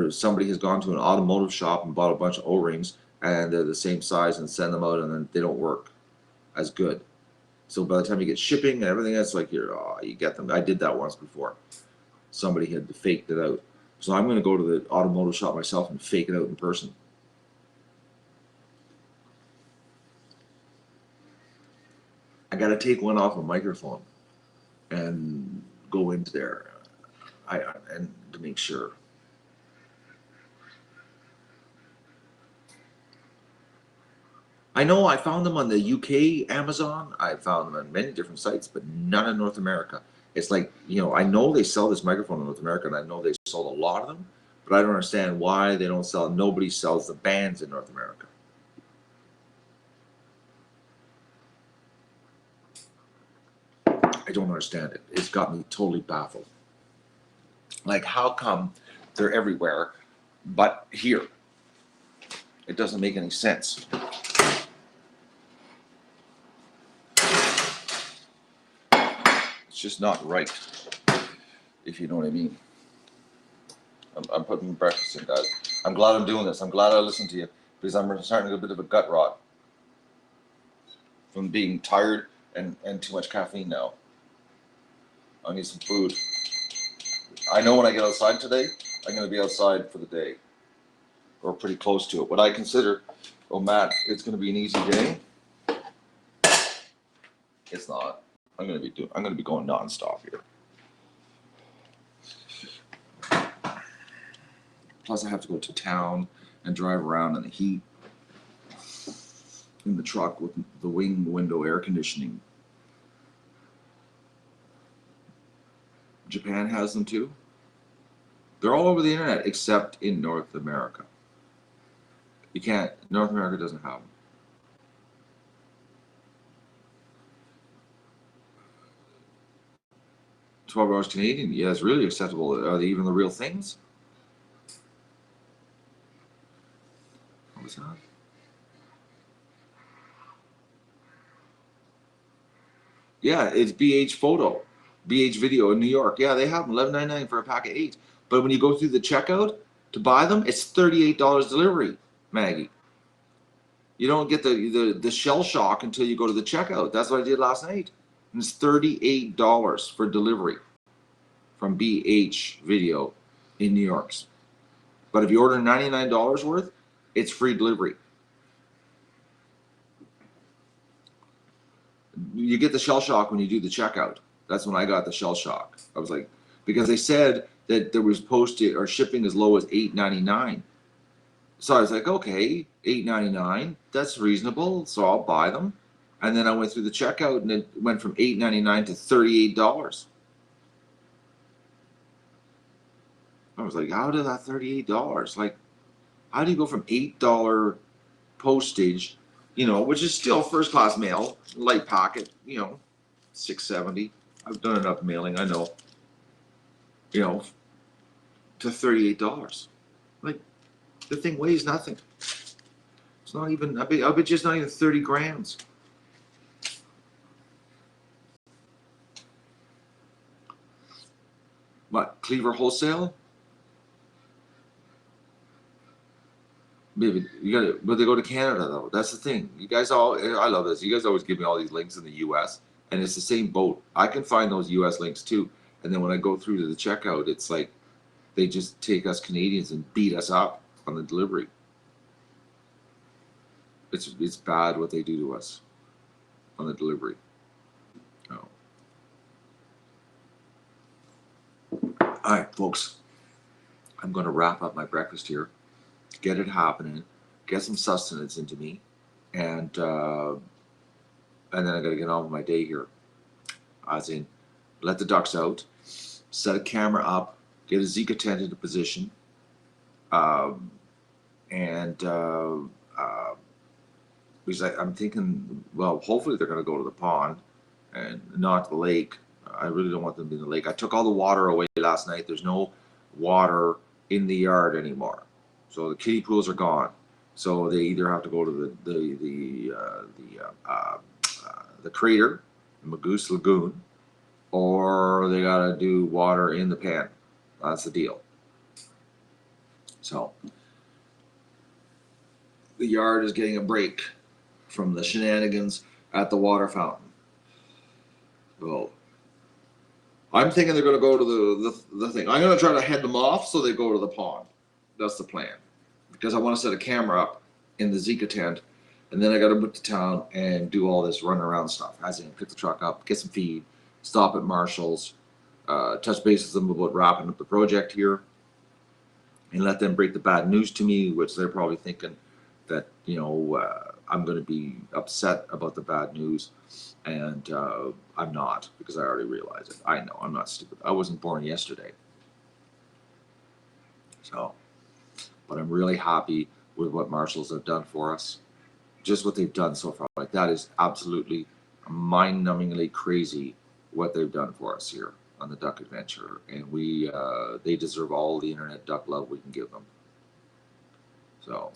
Somebody has gone to an automotive shop and bought a bunch of O-rings, and they're the same size, and send them out, and then they don't work as good. So by the time you get shipping and everything, it's like you get them. I did that once before. Somebody had faked it out. So I'm going to go to the automotive shop myself and fake it out in person. I got to take one off a microphone and go into there, and to make sure. I know I found them on the UK Amazon. I found them on many different sites, but none in North America. It's like, I know they sell this microphone in North America, and I know they sold a lot of them, but I don't understand why they don't sell. Nobody sells the bands in North America. I don't understand it. It's got me totally baffled. Like, how come they're everywhere, but here? It doesn't make any sense. It's just not right. if you know what I mean. I'm putting breakfast in, guys. I'm glad I'm doing this. I'm glad I listened to you because I'm starting to get a bit of a gut rot from being tired and too much caffeine now. I need some food. I know when I get outside today, I'm going to be outside for the day or pretty close to it. What I consider, oh Matt, it's going to be an easy day. It's not. I'm going to be going nonstop here. Plus, I have to go to town and drive around in the heat in the truck with the wing window air conditioning. Japan has them too. They're all over the internet except in North America. You can't. North America doesn't have them. $12 Canadian. Yeah, it's really acceptable. Are they even the real things? What was that? Yeah, it's BH Photo, BH Video in New York. Yeah, they have them. $11.99 for a pack of 8. But when you go through the checkout to buy them, it's $38 delivery, Maggie. You don't get the shell shock until you go to the checkout. That's what I did last night. And it's $38 for delivery from BH Video in New York. But if you order $99 worth, it's free delivery. You get the shell shock when you do the checkout. That's when I got the shell shock. I was like, because they said that there was postage or shipping as low as $8.99. So I was like, okay, $8.99, that's reasonable, so I'll buy them. And then I went through the checkout and it went from $8.99 to $38. I was like, how did that $38? Like, how do you go from $8 postage, which is still first class mail, light packet, $6.70. I've done enough mailing, I know, to $38. Like, the thing weighs nothing. It's not even, I bet you it's not even 30 grams. What, Cleaver Wholesale? Maybe you got it, but they go to Canada though. That's the thing. You guys I love this. You guys always give me all these links in the U.S. and it's the same boat. I can find those U.S. links too, and then when I go through to the checkout, it's like they just take us Canadians and beat us up on the delivery. It's bad what they do to us on the delivery. Oh. All right, folks. I'm going to wrap up my breakfast here, get it happening, get some sustenance into me, and then I got to get on with my day here. As in, let the ducks out, set a camera up, get a Zika tent into position, and because I'm thinking, well, hopefully they're going to go to the pond and not the lake. I really don't want them in the lake. I took all the water away last night. There's no water in the yard anymore, so the kiddie pools are gone. So they either have to go to the crater, the Magoose Lagoon, or they got to do water in the pan. That's the deal. So the yard is getting a break from the shenanigans at the water fountain. So I'm thinking they're going to go to the thing. I'm going to try to head them off so they go to the pond. That's the plan. Because I want to set a camera up in the Zika tent, and then I got to put to town and do all this run around stuff. As in, pick the truck up, get some feed, stop at Marshall's, touch base with them about wrapping up the project here, and let them break the bad news to me, which they're probably thinking that I'm going to be upset about the bad news, and I'm not, because I already realize it. I know I'm not stupid. I wasn't born yesterday. So, but I'm really happy with what Marshalls have done for us. Just what they've done so far. Like, that is absolutely mind-numbingly crazy what they've done for us here on the Duck Adventure, and they deserve all the internet duck love we can give them. So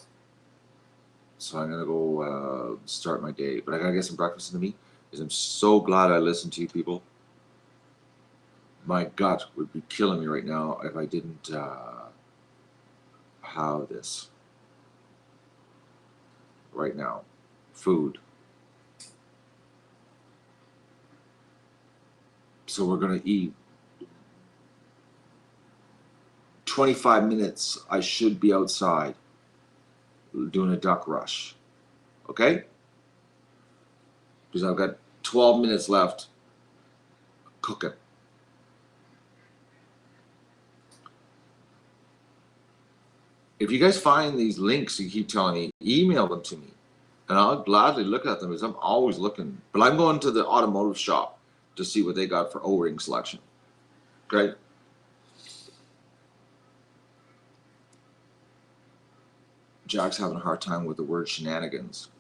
I'm gonna go start my day, but I gotta get some breakfast into me because I'm so glad I listened to you people. My gut would be killing me right now if I didn't have this right now. Food. So we're gonna eat. 25 minutes, I should be outside doing a duck rush. Okay? Because I've got 12 minutes left cooking. If you guys find these links you keep telling me, email them to me. And I'll gladly look at them because I'm always looking. But I'm going to the automotive shop to see what they got for O-ring selection. Okay? Jack's having a hard time with the word shenanigans.